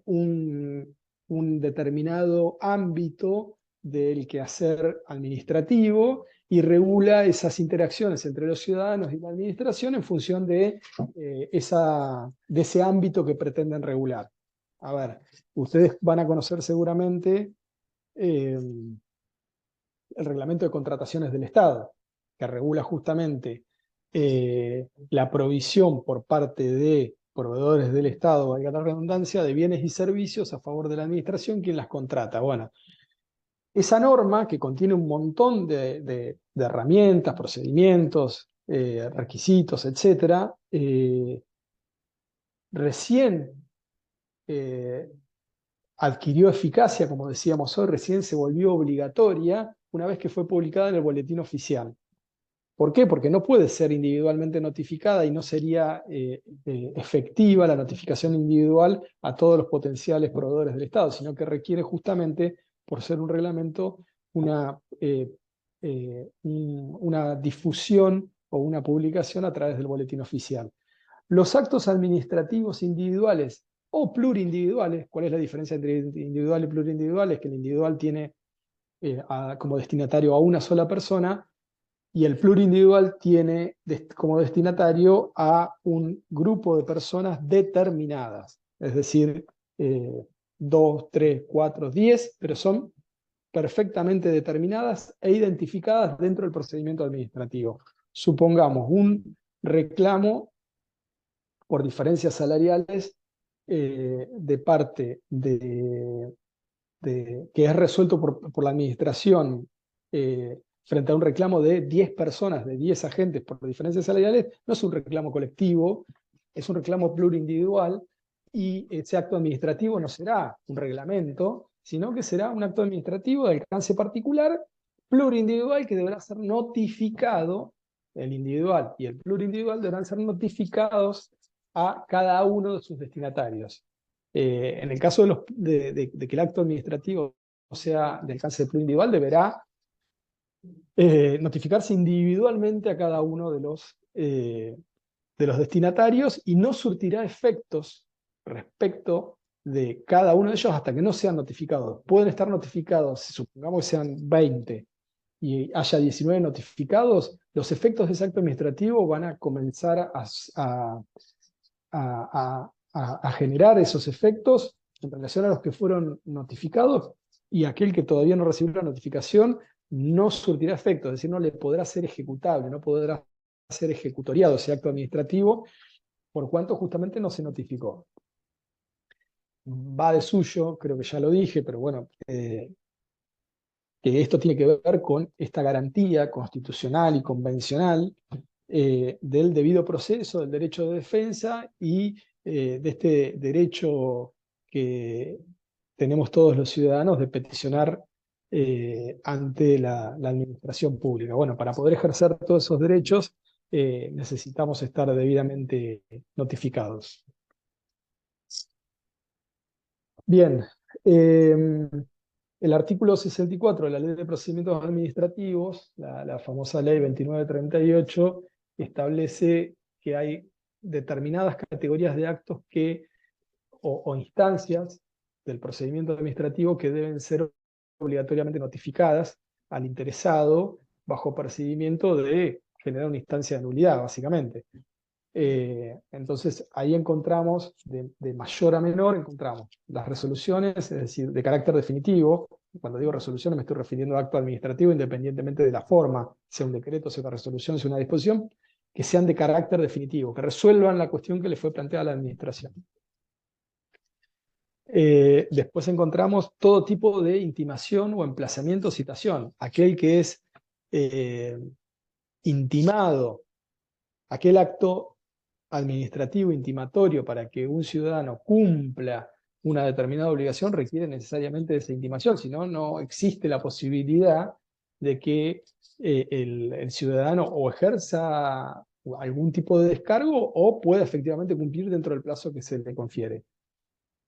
un determinado ámbito del quehacer administrativo y regula esas interacciones entre los ciudadanos y la administración en función de ese ámbito que pretenden regular. A ver, ustedes van a conocer seguramente el reglamento de contrataciones del Estado, que regula justamente la provisión por parte de proveedores del Estado, valga la redundancia, de bienes y servicios a favor de la administración, quien las contrata. Bueno, esa norma, que contiene un montón de herramientas, procedimientos, requisitos, etc., recién adquirió eficacia, como decíamos hoy, recién se volvió obligatoria una vez que fue publicada en el Boletín Oficial. ¿Por qué? Porque no puede ser individualmente notificada y no sería efectiva la notificación individual a todos los potenciales proveedores del Estado, sino que requiere justamente, por ser un reglamento, una difusión o una publicación a través del Boletín Oficial. Los actos administrativos individuales o plurindividuales, ¿cuál es la diferencia entre individual y plurindividual? Es que el individual tiene como destinatario a una sola persona y el plurindividual tiene como destinatario a un grupo de personas determinadas, es decir, 2, 3, 4, 10, pero son perfectamente determinadas e identificadas dentro del procedimiento administrativo. Supongamos un reclamo por diferencias salariales de parte que es resuelto por la administración frente a un reclamo de 10 personas, de 10 agentes por diferencias salariales, no es un reclamo colectivo, es un reclamo plurindividual, y ese acto administrativo no será un reglamento, sino que será un acto administrativo de alcance particular, plurindividual, que deberá ser notificado, el individual y el plurindividual deberán ser notificados a cada uno de sus destinatarios. En el caso de que el acto administrativo sea de alcance plurindividual, deberá notificarse individualmente a cada uno de los destinatarios y no surtirá efectos respecto de cada uno de ellos hasta que no sean notificados. Pueden estar notificados, si supongamos que sean 20 y haya 19 notificados, los efectos de ese acto administrativo van a comenzar a generar esos efectos en relación a los que fueron notificados, y aquel que todavía no recibió la notificación no surtirá efecto, es decir, no le podrá ser ejecutable, no podrá ser ejecutoriado ese acto administrativo, por cuanto justamente no se notificó. Va de suyo, creo que ya lo dije, pero bueno, que esto tiene que ver con esta garantía constitucional y convencional del debido proceso, del derecho de defensa y de este derecho que tenemos todos los ciudadanos de peticionar ante la administración pública. Bueno, para poder ejercer todos esos derechos necesitamos estar debidamente notificados. Bien, el artículo 64 de la Ley de Procedimientos Administrativos, la famosa Ley 2938, establece que hay determinadas categorías de actos o instancias del procedimiento administrativo que deben ser obligatoriamente notificadas al interesado bajo percibimiento de generar una instancia de nulidad, básicamente. Entonces ahí encontramos, de mayor a menor, encontramos las resoluciones, es decir, de carácter definitivo. Cuando digo resoluciones me estoy refiriendo a acto administrativo independientemente de la forma, sea un decreto, sea una resolución, sea una disposición, que sean de carácter definitivo, que resuelvan la cuestión que le fue planteada a la administración. Después encontramos todo tipo de intimación o emplazamiento o citación. Aquel que es intimado, aquel acto administrativo intimatorio para que un ciudadano cumpla una determinada obligación requiere necesariamente de esa intimación, si no, no existe la posibilidad de que el ciudadano o ejerza algún tipo de descargo o pueda efectivamente cumplir dentro del plazo que se le confiere.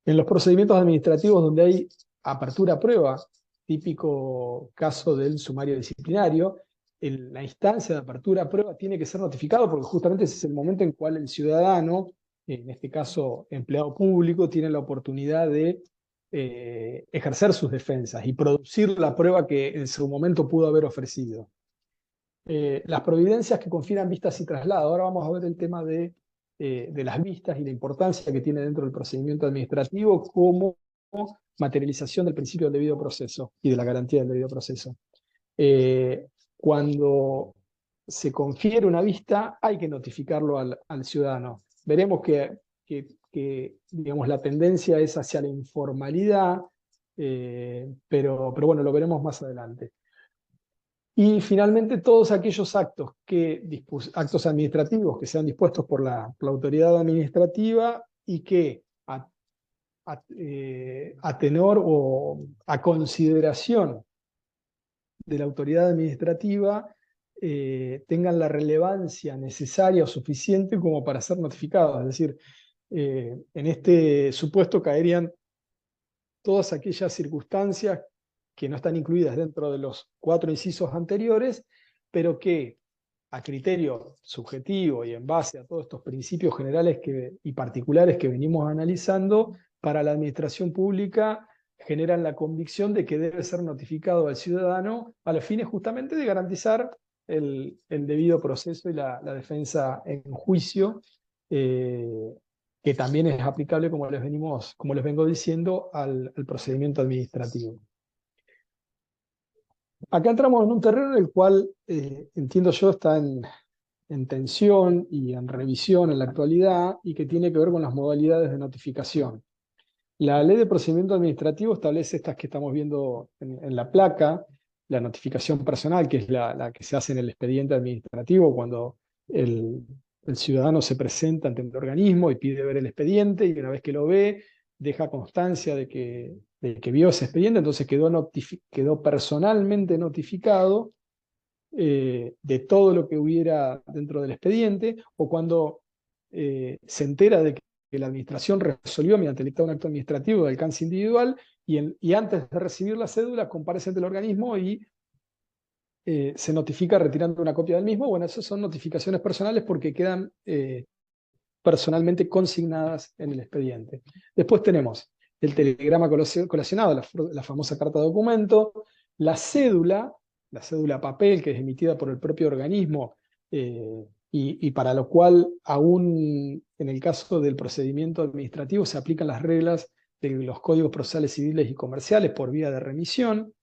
En los procedimientos administrativos donde hay apertura a prueba, típico caso del sumario disciplinario, la instancia de apertura a prueba tiene que ser notificado porque justamente ese es el momento en el cual el ciudadano, en este caso empleado público, tiene la oportunidad de ejercer sus defensas y producir la prueba que en su momento pudo haber ofrecido. Las providencias que confieran vistas y traslado. Ahora vamos a ver el tema de las vistas y la importancia que tiene dentro del procedimiento administrativo como materialización del principio del debido proceso y de la garantía del debido proceso. Cuando se confiere una vista, hay que notificarlo al ciudadano. Veremos que, digamos, la tendencia es hacia la informalidad, pero bueno, lo veremos más adelante. Y finalmente todos aquellos actos, actos administrativos que sean dispuestos por la autoridad administrativa y que a tenor o a consideración de la autoridad administrativa tengan la relevancia necesaria o suficiente como para ser notificados. Es decir, en este supuesto caerían todas aquellas circunstancias que no están incluidas dentro de los 4 incisos anteriores, pero que a criterio subjetivo y en base a todos estos principios generales y particulares que venimos analizando, para la administración pública generan la convicción de que debe ser notificado al ciudadano a los fines justamente de garantizar el debido proceso y la defensa en juicio, que también es aplicable, como les vengo diciendo, al procedimiento administrativo. Acá entramos en un terreno en el cual, entiendo yo, está en tensión y en revisión en la actualidad y que tiene que ver con las modalidades de notificación. La Ley de Procedimiento Administrativo establece estas que estamos viendo en la placa, la notificación personal, que es la que se hace en el expediente administrativo cuando el ciudadano se presenta ante el organismo y pide ver el expediente, y una vez que lo ve, deja constancia de que vio ese expediente, entonces quedó personalmente notificado de todo lo que hubiera dentro del expediente, o cuando se entera de que la administración resolvió mediante el dictado un acto administrativo de alcance individual y antes de recibir la cédula comparece ante el organismo y se notifica retirando una copia del mismo. Bueno, esas son notificaciones personales porque quedan personalmente consignadas en el expediente. Después tenemos el telegrama colacionado, la famosa carta de documento, la cédula papel, que es emitida por el propio organismo y para lo cual aún en el caso del procedimiento administrativo se aplican las reglas de los códigos procesales civiles y comerciales por vía de remisión,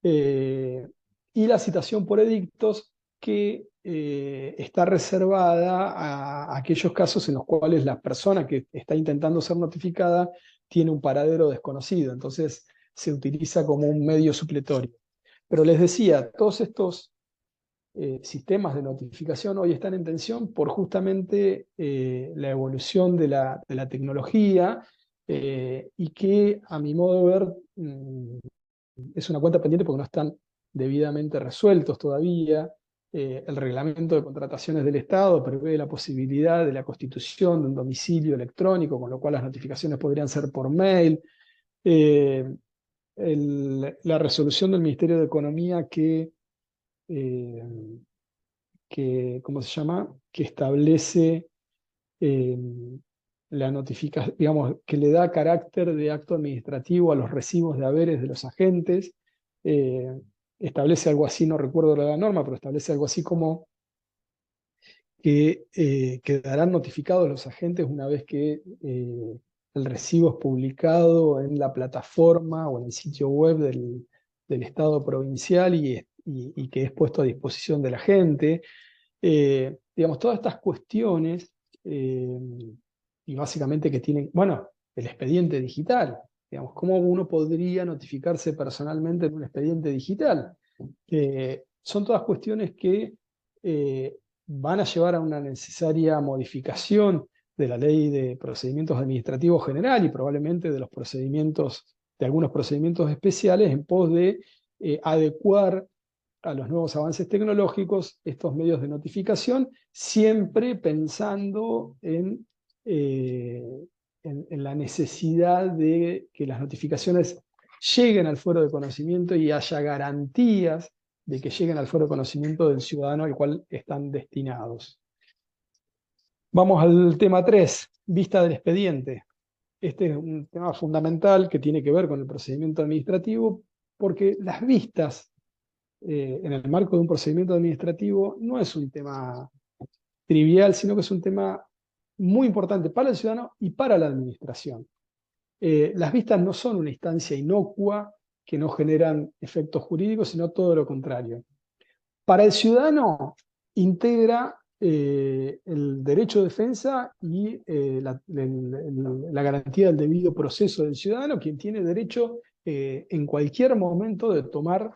y la citación por edictos, que está reservada a aquellos casos en los cuales la persona que está intentando ser notificada tiene un paradero desconocido, entonces se utiliza como un medio supletorio. Pero les decía, todos estos sistemas de notificación hoy están en tensión por justamente la evolución de la tecnología, y que a mi modo de ver es una cuenta pendiente porque no están debidamente resueltos todavía. El reglamento de contrataciones del Estado prevé la posibilidad de la constitución de un domicilio electrónico, con lo cual las notificaciones podrían ser por mail. La resolución del Ministerio de Economía eh, ¿cómo se llama? Que establece eh, la notificación, digamos, que le da carácter de acto administrativo a los recibos de haberes de los agentes. eh, Establece algo así, no recuerdo la norma, pero establece algo así como que quedarán notificados los agentes una vez que el recibo es publicado en la plataforma o en el sitio web del Estado provincial y que es puesto a disposición de la gente. Digamos, todas estas cuestiones, eh, y básicamente que tienen, bueno, el expediente digital, digamos, ¿cómo uno podría notificarse personalmente en un expediente digital? Son todas cuestiones que van a llevar a una necesaria modificación de la Ley de Procedimientos Administrativos General y probablemente de algunos procedimientos especiales en pos de adecuar a los nuevos avances tecnológicos estos medios de notificación, siempre pensando en la necesidad de que las notificaciones lleguen al fuero de conocimiento y haya garantías de que lleguen al fuero de conocimiento del ciudadano al cual están destinados. Vamos al tema 3, vista del expediente. Este es un tema fundamental que tiene que ver con el procedimiento administrativo, porque las vistas en el marco de un procedimiento administrativo no es un tema trivial, sino que es un tema muy importante para el ciudadano y para la administración. Las vistas no son una instancia inocua que no generan efectos jurídicos, sino todo lo contrario. Para el ciudadano integra el derecho de defensa y la garantía del debido proceso del ciudadano, quien tiene derecho en cualquier momento de tomar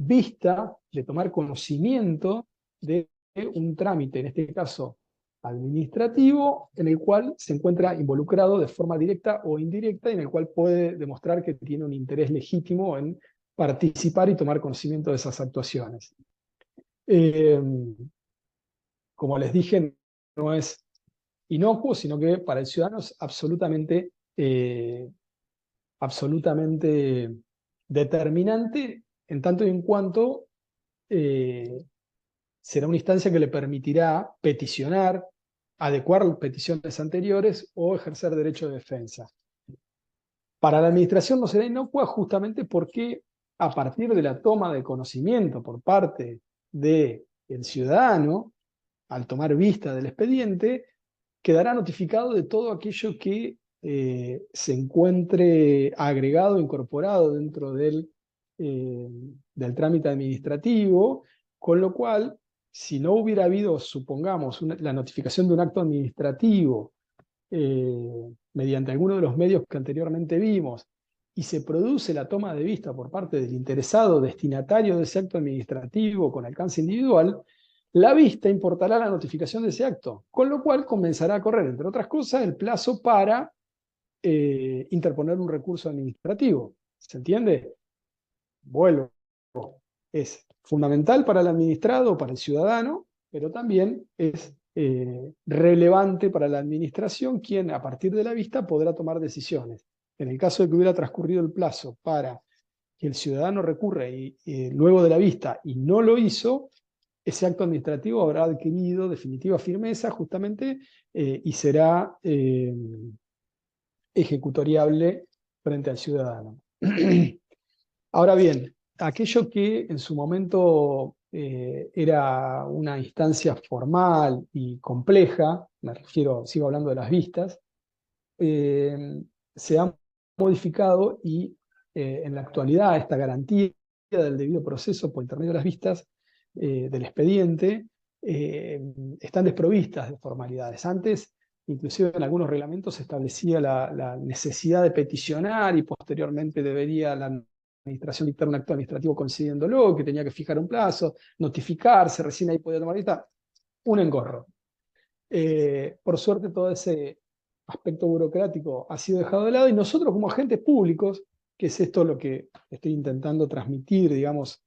vista, de tomar conocimiento de un trámite, en este caso administrativo, en el cual se encuentra involucrado de forma directa o indirecta y en el cual puede demostrar que tiene un interés legítimo en participar y tomar conocimiento de esas actuaciones. Como les dije, no es inocuo, sino que para el ciudadano es absolutamente determinante en tanto y en cuanto será una instancia que le permitirá peticionar, adecuar peticiones anteriores o ejercer derecho de defensa. Para la administración no será inocua justamente porque a partir de la toma de conocimiento por parte del ciudadano, al tomar vista del expediente, quedará notificado de todo aquello que se encuentre agregado, incorporado dentro del trámite administrativo, con lo cual, si no hubiera habido, supongamos, la notificación de un acto administrativo mediante alguno de los medios que anteriormente vimos, y se produce la toma de vista por parte del interesado destinatario de ese acto administrativo con alcance individual, la vista importará la notificación de ese acto, con lo cual comenzará a correr, entre otras cosas, el plazo para interponer un recurso administrativo. ¿Se entiende? Vuelvo. Es fundamental para el administrado, para el ciudadano, pero también es relevante para la administración, quien a partir de la vista podrá tomar decisiones. En el caso de que hubiera transcurrido el plazo para que el ciudadano recurra luego de la vista y no lo hizo, ese acto administrativo habrá adquirido definitiva firmeza justamente y será ejecutoriable frente al ciudadano. Ahora bien, aquello que en su momento era una instancia formal y compleja, me refiero, sigo hablando de las vistas, se ha modificado y en la actualidad esta garantía del debido proceso por intermedio de las vistas del expediente están desprovistas de formalidades. Antes, inclusive en algunos reglamentos se establecía la necesidad de peticionar y posteriormente debería la administración dictar un acto administrativo concediéndolo, que tenía que fijar un plazo, notificarse, recién ahí podía tomar vista. Un engorro. Por suerte todo ese aspecto burocrático ha sido dejado de lado y nosotros como agentes públicos, que es esto lo que estoy intentando transmitir, digamos,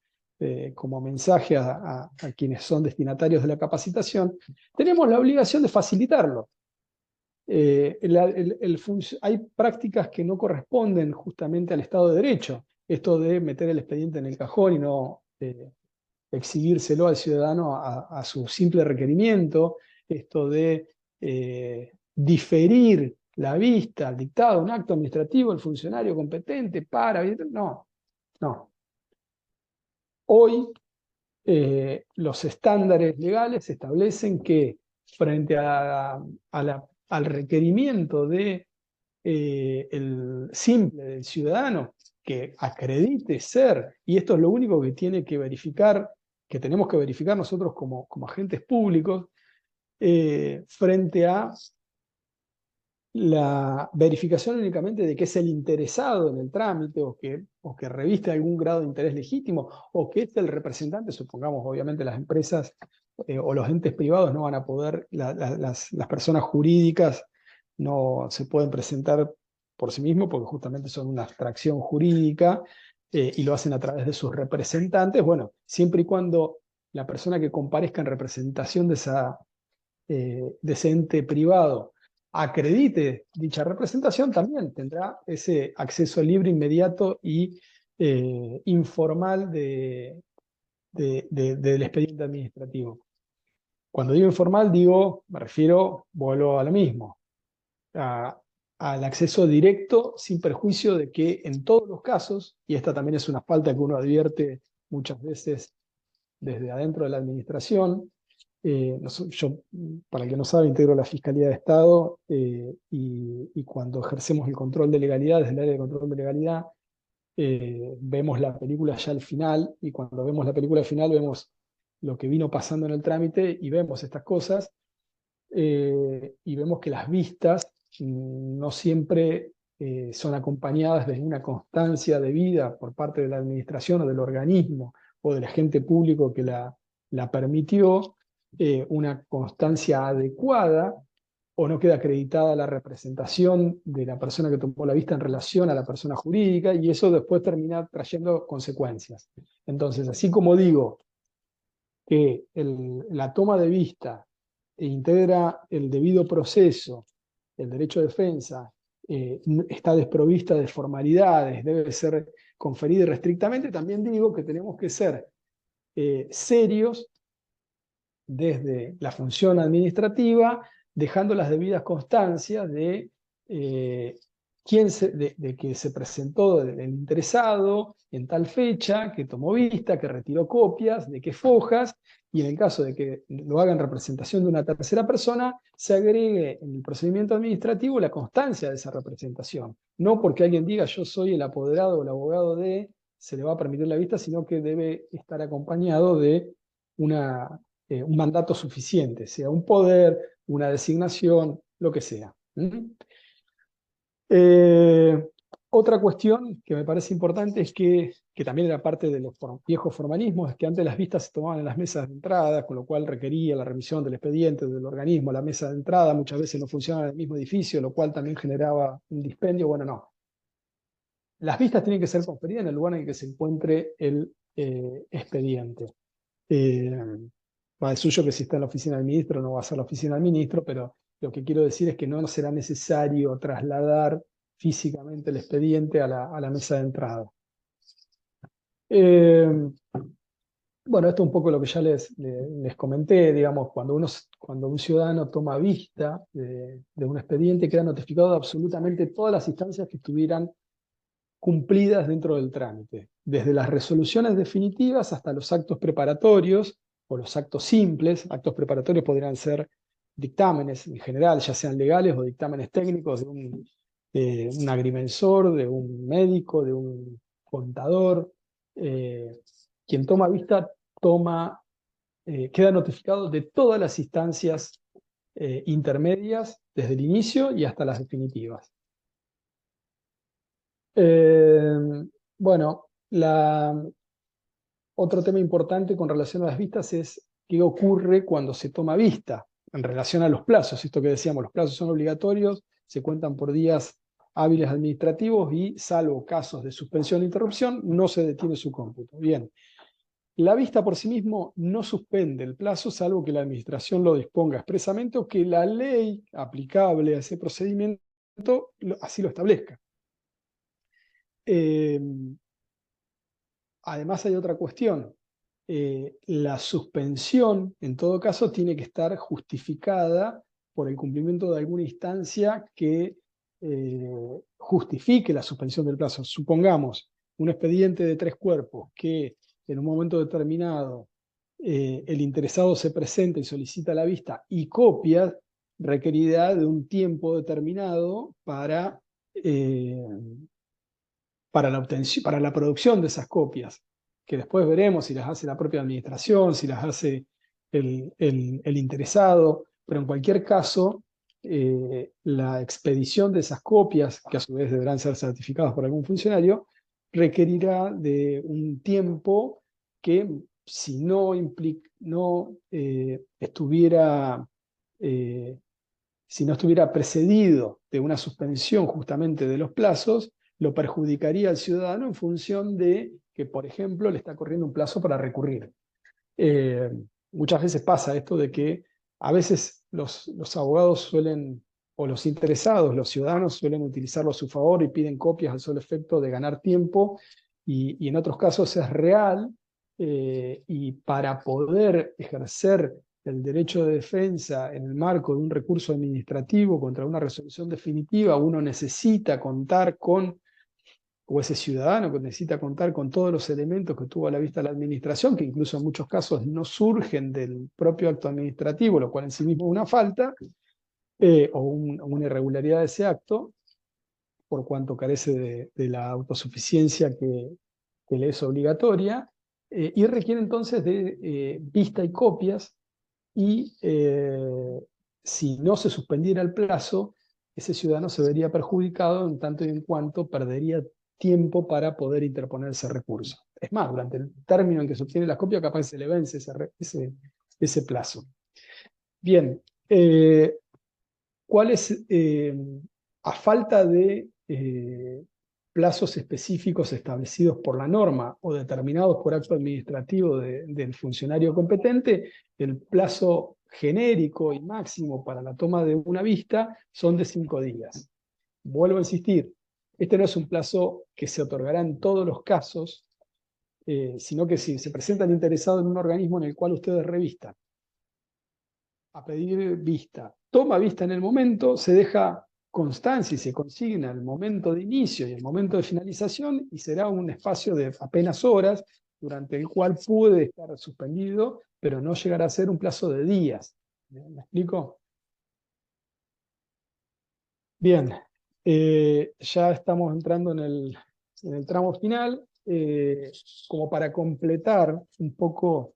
como mensaje a quienes son destinatarios de la capacitación, tenemos la obligación de facilitarlo. Hay prácticas que no corresponden justamente al Estado de Derecho, esto de meter el expediente en el cajón y no exhibírselo al ciudadano a su simple requerimiento, esto de diferir la vista, al dictado, un acto administrativo, el funcionario competente para... No, no. Hoy los estándares legales establecen que frente al requerimiento el simple del ciudadano que acredite ser, y esto es lo único que tiene que verificar, que tenemos que verificar nosotros como agentes públicos, frente a la verificación únicamente de que es el interesado en el trámite o que reviste algún grado de interés legítimo o que es el representante, supongamos obviamente las empresas o los entes privados no van a poder, las personas jurídicas no se pueden presentar por sí mismos porque justamente son una abstracción jurídica, y lo hacen a través de sus representantes, bueno, siempre y cuando la persona que comparezca en representación de ese ente privado acredite dicha representación, también tendrá ese acceso libre, inmediato y informal del expediente administrativo. Cuando digo informal, me refiero, vuelvo a lo mismo, al acceso directo sin perjuicio de que en todos los casos, y esta también es una falta que uno advierte muchas veces desde adentro de la administración, yo, para el que no sabe, integro la Fiscalía de Estado y cuando ejercemos el control de legalidad, desde el área de control de legalidad, vemos la película ya al final, y cuando vemos la película al final vemos lo que vino pasando en el trámite y vemos estas cosas, y vemos que las vistas no siempre son acompañadas de una constancia de vida por parte de la administración o del organismo o del agente público que la permitió, una constancia adecuada, o no queda acreditada la representación de la persona que tomó la vista en relación a la persona jurídica, y eso después termina trayendo consecuencias. Entonces, así como digo que la toma de vista integra el debido proceso, el derecho de defensa, está desprovista de formalidades, debe ser conferida irrestrictamente, también digo que tenemos que ser serios desde la función administrativa, dejando las debidas constancias eh, de que se presentó el interesado en tal fecha, que tomó vista, que retiró copias, de qué fojas, y en el caso de que lo haga en representación de una tercera persona, se agregue en el procedimiento administrativo la constancia de esa representación. No porque alguien diga yo soy el apoderado o el abogado de, se le va a permitir la vista, sino que debe estar acompañado de un mandato suficiente, sea un poder, una designación, lo que sea. Eh, Otra cuestión que me parece importante es que también era parte de los viejos formalismos, es que antes las vistas se tomaban en las mesas de entrada, con lo cual requería la revisión del expediente del organismo. La mesa de entrada muchas veces no funcionaba en el mismo edificio, lo cual también generaba un dispendio. Bueno, no. Las vistas tienen que ser conferidas en el lugar en el que se encuentre el expediente. Va de suyo que si está en la oficina del ministro no va a ser la oficina del ministro, pero lo que quiero decir es que no será necesario trasladar físicamente el expediente a la mesa de entrada. Bueno, esto es un poco lo que ya les comenté, digamos, cuando un ciudadano toma vista de un expediente, queda notificado de absolutamente todas las instancias que estuvieran cumplidas dentro del trámite, desde las resoluciones definitivas hasta los actos preparatorios o los actos simples. Actos preparatorios podrían ser dictámenes en general, ya sean legales o dictámenes técnicos de un agrimensor, de un médico, de un contador. Quien toma vista queda notificado de todas las instancias intermedias, desde el inicio y hasta las definitivas. Bueno, otro tema importante con relación a las vistas es qué ocurre cuando se toma vista en relación a los plazos. Esto que decíamos, los plazos son obligatorios, se cuentan por días hábiles administrativos y, salvo casos de suspensión e interrupción, no se detiene su cómputo. Bien, la vista por sí mismo no suspende el plazo, salvo que la administración lo disponga expresamente o que la ley aplicable a ese procedimiento así lo establezca. Además hay otra cuestión. La suspensión, en todo caso, tiene que estar justificada por el cumplimiento de alguna instancia que justifique la suspensión del plazo. Supongamos un expediente de 3 cuerpos que en un momento determinado el interesado se presenta y solicita la vista y copia, requerirá de un tiempo determinado para la producción de esas copias, que después veremos si las hace la propia administración, si las hace el interesado, pero en cualquier caso, la expedición de esas copias, que a su vez deberán ser certificadas por algún funcionario, requerirá de un tiempo que, si si no estuviera precedido de una suspensión justamente de los plazos, lo perjudicaría al ciudadano en función de que, por ejemplo, le está corriendo un plazo para recurrir. Eh, Muchas veces pasa esto de que a veces los abogados suelen, o los interesados, los ciudadanos suelen utilizarlo a su favor y piden copias al solo efecto de ganar tiempo, y en otros casos es real, y para poder ejercer el derecho de defensa en el marco de un recurso administrativo contra una resolución definitiva, uno necesita contar con, o ese ciudadano que necesita contar con todos los elementos que tuvo a la vista la administración, que incluso en muchos casos no surgen del propio acto administrativo, lo cual en sí mismo es una falta, una irregularidad de ese acto, por cuanto carece de la autosuficiencia que le es obligatoria, y requiere entonces de vista y copias, y si no se suspendiera el plazo, ese ciudadano se vería perjudicado en tanto y en cuanto perdería tiempo para poder interponer ese recurso. Es más, durante el término en que se obtiene la copia, capaz se le vence ese plazo. Bien, ¿cuál es, a falta de plazos específicos establecidos por la norma o determinados por acto administrativo del funcionario competente, el plazo genérico y máximo para la toma de una vista son de 5 días? Vuelvo a insistir, este no es un plazo que se otorgará en todos los casos, sino que si se presenta el interesado en un organismo en el cual ustedes revistan a pedir vista, toma vista en el momento, se deja constancia y se consigna el momento de inicio y el momento de finalización, y será un espacio de apenas horas durante el cual puede estar suspendido, pero no llegará a ser un plazo de días. ¿Me explico? Bien, ya estamos entrando en el tramo final. Como para completar un poco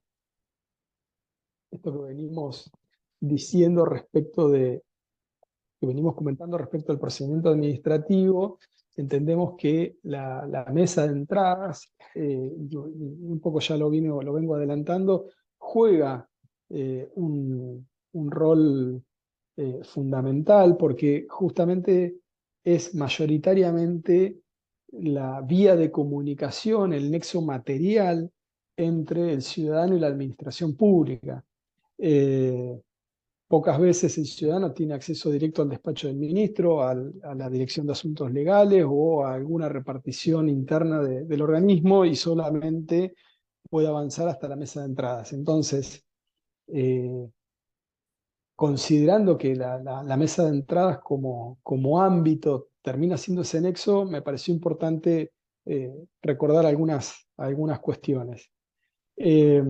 esto que venimos diciendo respecto que venimos comentando respecto al procedimiento administrativo, entendemos que la mesa de entradas, un poco ya lo vengo adelantando, juega un rol fundamental, porque justamente es mayoritariamente la vía de comunicación, el nexo material entre el ciudadano y la administración pública. Eh, Pocas veces el ciudadano tiene acceso directo al despacho del ministro, a la dirección de asuntos legales o a alguna repartición interna del organismo, y solamente puede avanzar hasta la mesa de entradas. Entonces, eh, considerando que la mesa de entradas como ámbito termina siendo ese nexo, me pareció importante recordar algunas cuestiones. Eh,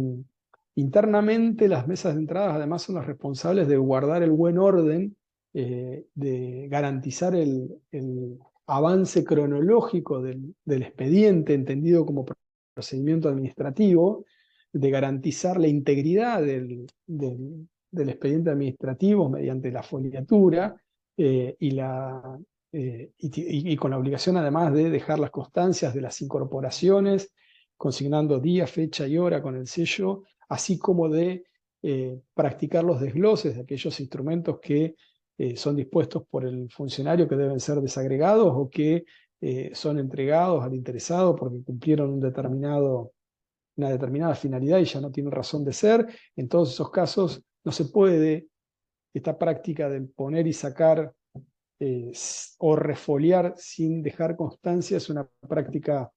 Internamente, las mesas de entradas además son las responsables de guardar el buen orden, de garantizar el avance cronológico del expediente, entendido como procedimiento administrativo, de garantizar la integridad del expediente administrativo mediante la foliatura, y con la obligación además de dejar las constancias de las incorporaciones, consignando día, fecha y hora con el sello, así como de practicar los desgloses de aquellos instrumentos que son dispuestos por el funcionario, que deben ser desagregados o que son entregados al interesado porque cumplieron una determinada finalidad y ya no tienen razón de ser. En todos esos casos no se puede esta práctica de poner y sacar o refoliar sin dejar constancia, es una práctica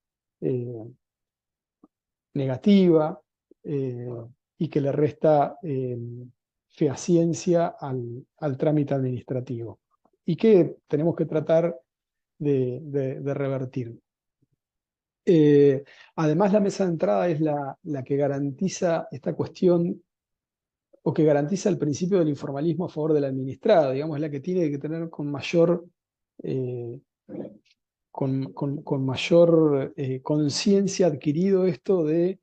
negativa, eh, y que le resta fehaciencia al trámite administrativo, y que tenemos que tratar de revertir. Además, la mesa de entrada es la que garantiza esta cuestión, o que garantiza el principio del informalismo a favor del administrado, digamos, es la que tiene que tener eh, con mayor conciencia adquirido esto eh,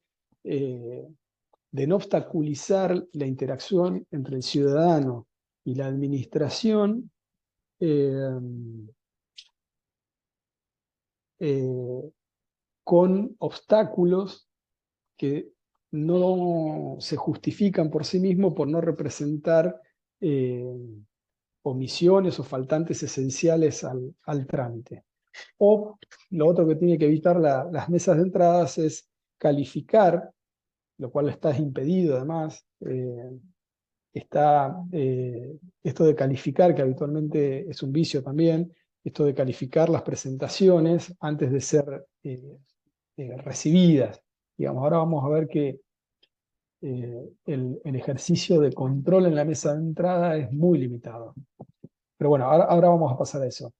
de no obstaculizar la interacción entre el ciudadano y la administración, eh, eh, con obstáculos que no se justifican por sí mismos por no representar eh, omisiones o faltantes esenciales al trámite. O lo otro que tiene que evitar las mesas de entradas es calificar, lo cual está impedido además. Esto de calificar, que habitualmente es un vicio también, esto de calificar las presentaciones antes de ser recibidas. Digamos, ahora vamos a ver que el ejercicio de control en la mesa de entrada es muy limitado. Pero bueno, ahora vamos a pasar a eso.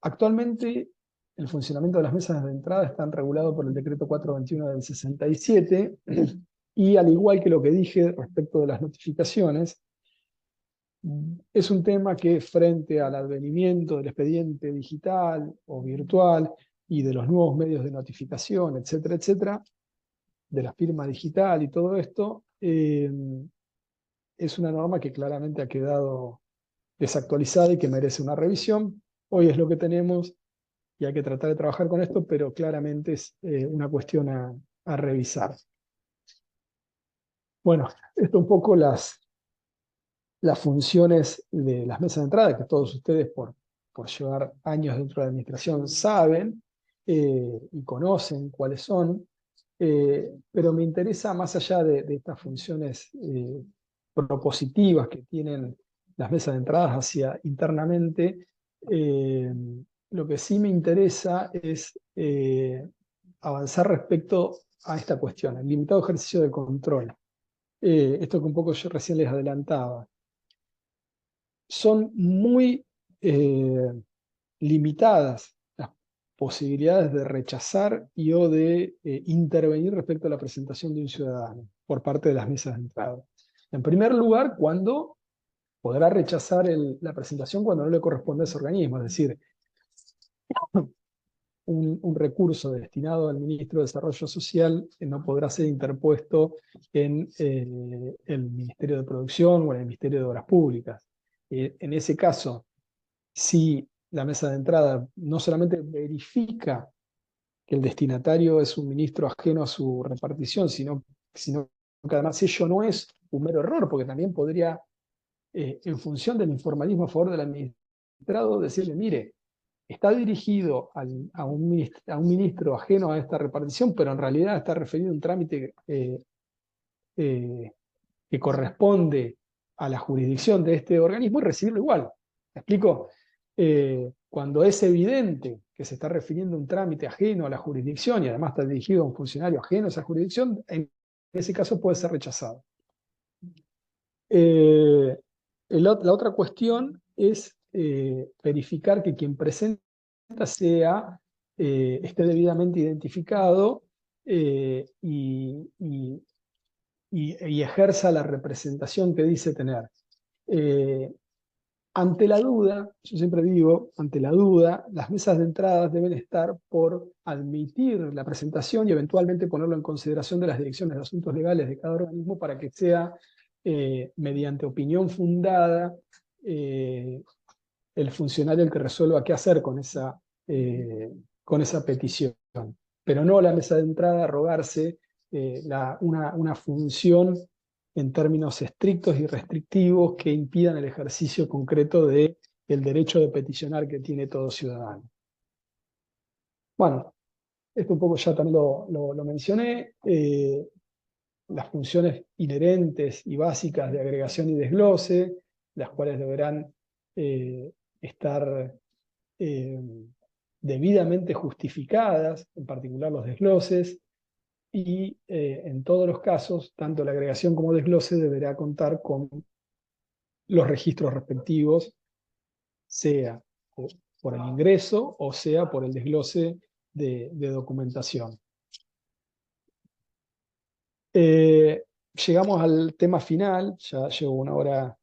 Actualmente, el funcionamiento de las mesas de entrada están regulados por el decreto 421 del 67, y al igual que lo que dije respecto de las notificaciones, es un tema que frente al advenimiento del expediente digital o virtual y de los nuevos medios de notificación, etcétera, etcétera, de la firma digital y todo esto, es una norma que claramente ha quedado desactualizada y que merece una revisión. Hoy es lo que tenemos y hay que tratar de trabajar con esto, pero claramente es una cuestión a revisar. Bueno, esto un poco las funciones de las mesas de entrada, que todos ustedes por llevar años dentro de la administración saben y conocen cuáles son, pero me interesa más allá de estas funciones propositivas que tienen las mesas de entradas hacia internamente, eh, lo que sí me interesa es avanzar respecto a esta cuestión, el limitado ejercicio de control. Esto que un poco yo recién les adelantaba. Son muy limitadas las posibilidades de rechazar y o de intervenir respecto a la presentación de un ciudadano por parte de las mesas de entrada. En primer lugar, cuando podrá rechazar la presentación cuando no le corresponde a ese organismo, es decir, un recurso destinado al ministro de Desarrollo Social no podrá ser interpuesto en el Ministerio de Producción o en el Ministerio de Obras Públicas. En ese caso, si la mesa de entrada no solamente verifica que el destinatario es un ministro ajeno a su repartición, sino que además ello no es un mero error, porque también podría, en función del informalismo a favor del administrado, decirle, mire, está dirigido a un ministro ajeno a esta repartición, pero en realidad está referido a un trámite eh, que corresponde a la jurisdicción de este organismo y recibirlo igual. ¿Me explico? Cuando es evidente que se está refiriendo a un trámite ajeno a la jurisdicción y además está dirigido a un funcionario ajeno a esa jurisdicción, en ese caso puede ser rechazado. La otra cuestión es verificar que quien presenta esté debidamente identificado y ejerza la representación que dice tener. Ante la duda, yo siempre digo, ante la duda, las mesas de entradas deben estar por admitir la presentación y eventualmente ponerlo en consideración de las direcciones de asuntos legales de cada organismo para que sea, mediante opinión fundada, el funcionario el que resuelva qué hacer con esa petición. Pero no la mesa de entrada arrogarse una función en términos estrictos y restrictivos que impidan el ejercicio concreto del derecho de peticionar que tiene todo ciudadano. Bueno, esto un poco ya también lo mencioné. Las funciones inherentes y básicas de agregación y desglose, las cuales deberán estar eh, debidamente justificadas, en particular los desgloses, y en todos los casos, tanto la agregación como desglose deberá contar con los registros respectivos, sea por el ingreso o sea por el desglose de documentación. Llegamos al tema final, ya llevo hora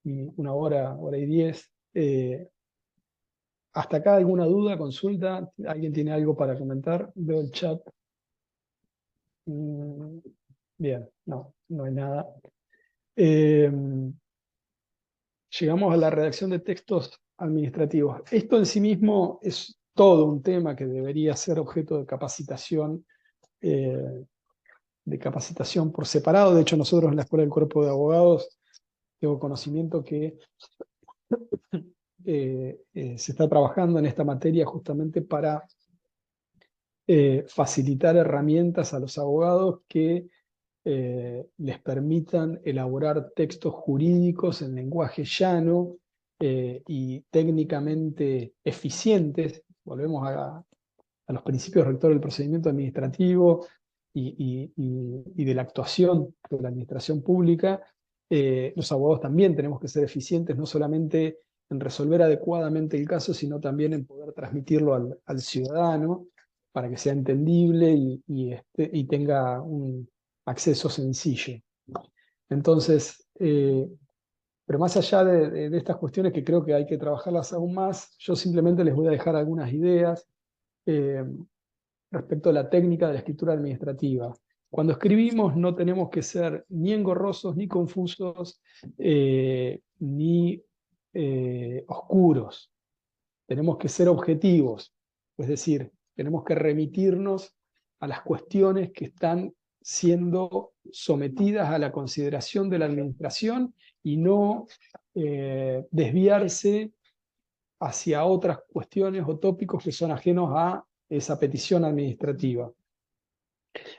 y 10. ¿Hasta acá alguna duda, consulta? ¿Alguien tiene algo para comentar? Veo el chat. Bien, no hay nada. Llegamos a la redacción de textos administrativos. Esto en sí mismo es todo un tema que debería ser objeto de capacitación por separado. De hecho, nosotros en la Escuela del Cuerpo de Abogados tengo conocimiento que se está trabajando en esta materia justamente para facilitar herramientas a los abogados que les permitan elaborar textos jurídicos en lenguaje llano y técnicamente eficientes. Volvemos a los principios rectores del procedimiento administrativo y de la actuación de la administración pública. Los abogados también tenemos que ser eficientes, no solamente en resolver adecuadamente el caso, sino también en poder transmitirlo al ciudadano para que sea entendible y tenga un acceso sencillo. Entonces, pero más allá de estas cuestiones que creo que hay que trabajarlas aún más, yo simplemente les voy a dejar algunas ideas eh, respecto a la técnica de la escritura administrativa. Cuando escribimos no tenemos que ser ni engorrosos, ni confusos, ni oscuros. Tenemos que ser objetivos, es decir, tenemos que remitirnos a las cuestiones que están siendo sometidas a la consideración de la administración y no desviarse hacia otras cuestiones o tópicos que son ajenos a esa petición administrativa.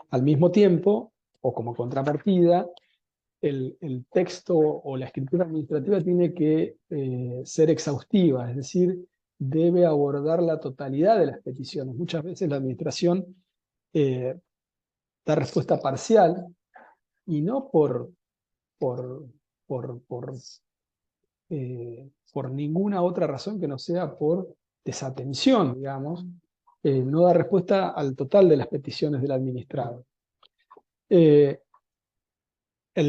Al mismo tiempo, o como contrapartida, el texto o la escritura administrativa tiene que ser exhaustiva, es decir, debe abordar la totalidad de las peticiones. Muchas veces la administración da respuesta parcial y no por, por, por, por ninguna otra razón que no sea por desatención, digamos, no da respuesta al total de las peticiones del administrado. El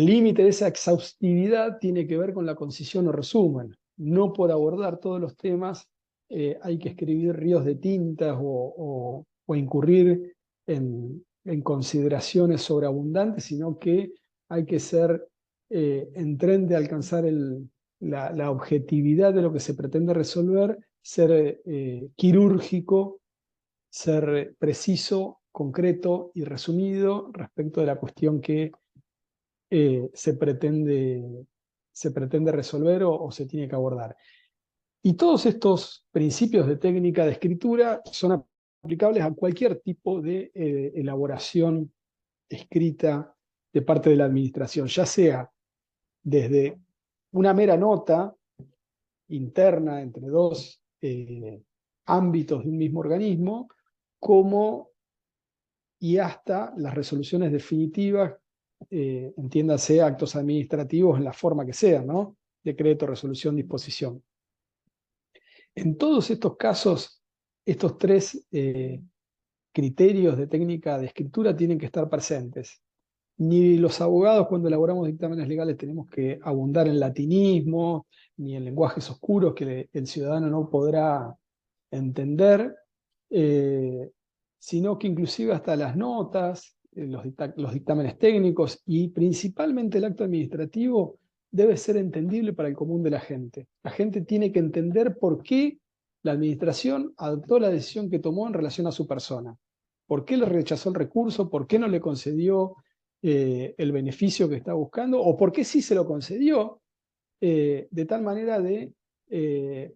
límite de esa exhaustividad tiene que ver con la concisión o resumen. No por abordar todos los temas hay que escribir ríos de tintas o incurrir en consideraciones sobreabundantes, sino que hay que ser en tren de alcanzar la objetividad de lo que se pretende resolver, ser quirúrgico, ser preciso, concreto y resumido respecto de la cuestión que se pretende resolver o se tiene que abordar. Y todos estos principios de técnica de escritura son aplicables a cualquier tipo de elaboración escrita de parte de la administración, ya sea desde una mera nota interna entre dos ámbitos de un mismo organismo, como y hasta las resoluciones definitivas, entiéndase actos administrativos en la forma que sea, ¿no? Decreto, resolución, disposición. En todos estos casos, estos tres criterios de técnica de escritura tienen que estar presentes. Ni los abogados cuando elaboramos dictámenes legales tenemos que abundar en latinismo, ni en lenguajes oscuros que el ciudadano no podrá entender, sino que inclusive hasta las notas, los dictámenes técnicos y principalmente el acto administrativo debe ser entendible para el común de la gente. La gente tiene que entender por qué la administración adoptó la decisión que tomó en relación a su persona. ¿Por qué le rechazó el recurso? ¿Por qué no le concedió el beneficio que está buscando? ¿O por qué sí se lo concedió? De tal manera de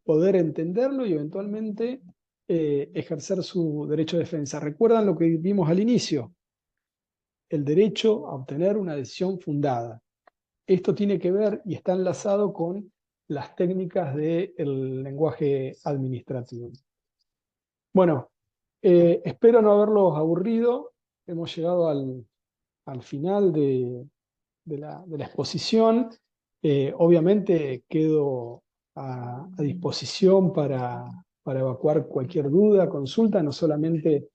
poder entenderlo y eventualmente ejercer su derecho de defensa. ¿Recuerdan lo que vimos al inicio? El derecho a obtener una decisión fundada. Esto tiene que ver y está enlazado con las técnicas del lenguaje administrativo. Bueno, espero no haberlos aburrido. Hemos llegado al final de la exposición. Obviamente quedo a disposición para evacuar cualquier duda, consulta, no solamente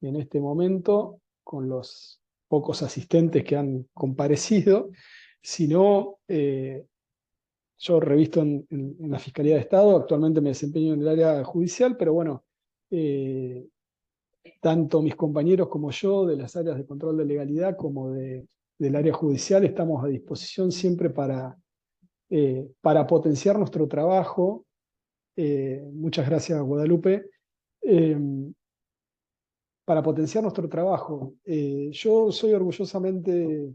en este momento con los pocos asistentes que han comparecido, sino yo revisto en la Fiscalía de Estado, actualmente me desempeño en el área judicial, pero bueno, tanto mis compañeros como yo de las áreas de control de legalidad como del área judicial estamos a disposición siempre para potenciar nuestro trabajo. Muchas gracias, Guadalupe. Eh, para potenciar nuestro trabajo. Yo soy orgullosamente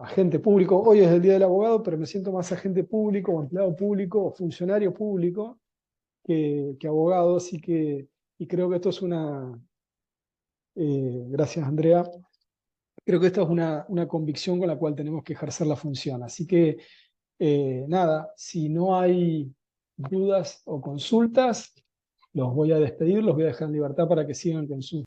agente público. Hoy es el Día del Abogado, pero me siento más agente público, o empleado público, o funcionario público que abogado, así que, y creo que esto es gracias Andrea, creo que esto es una convicción con la cual tenemos que ejercer la función. Así que, nada, si no hay dudas o consultas, los voy a despedir, los voy a dejar en libertad para que sigan con su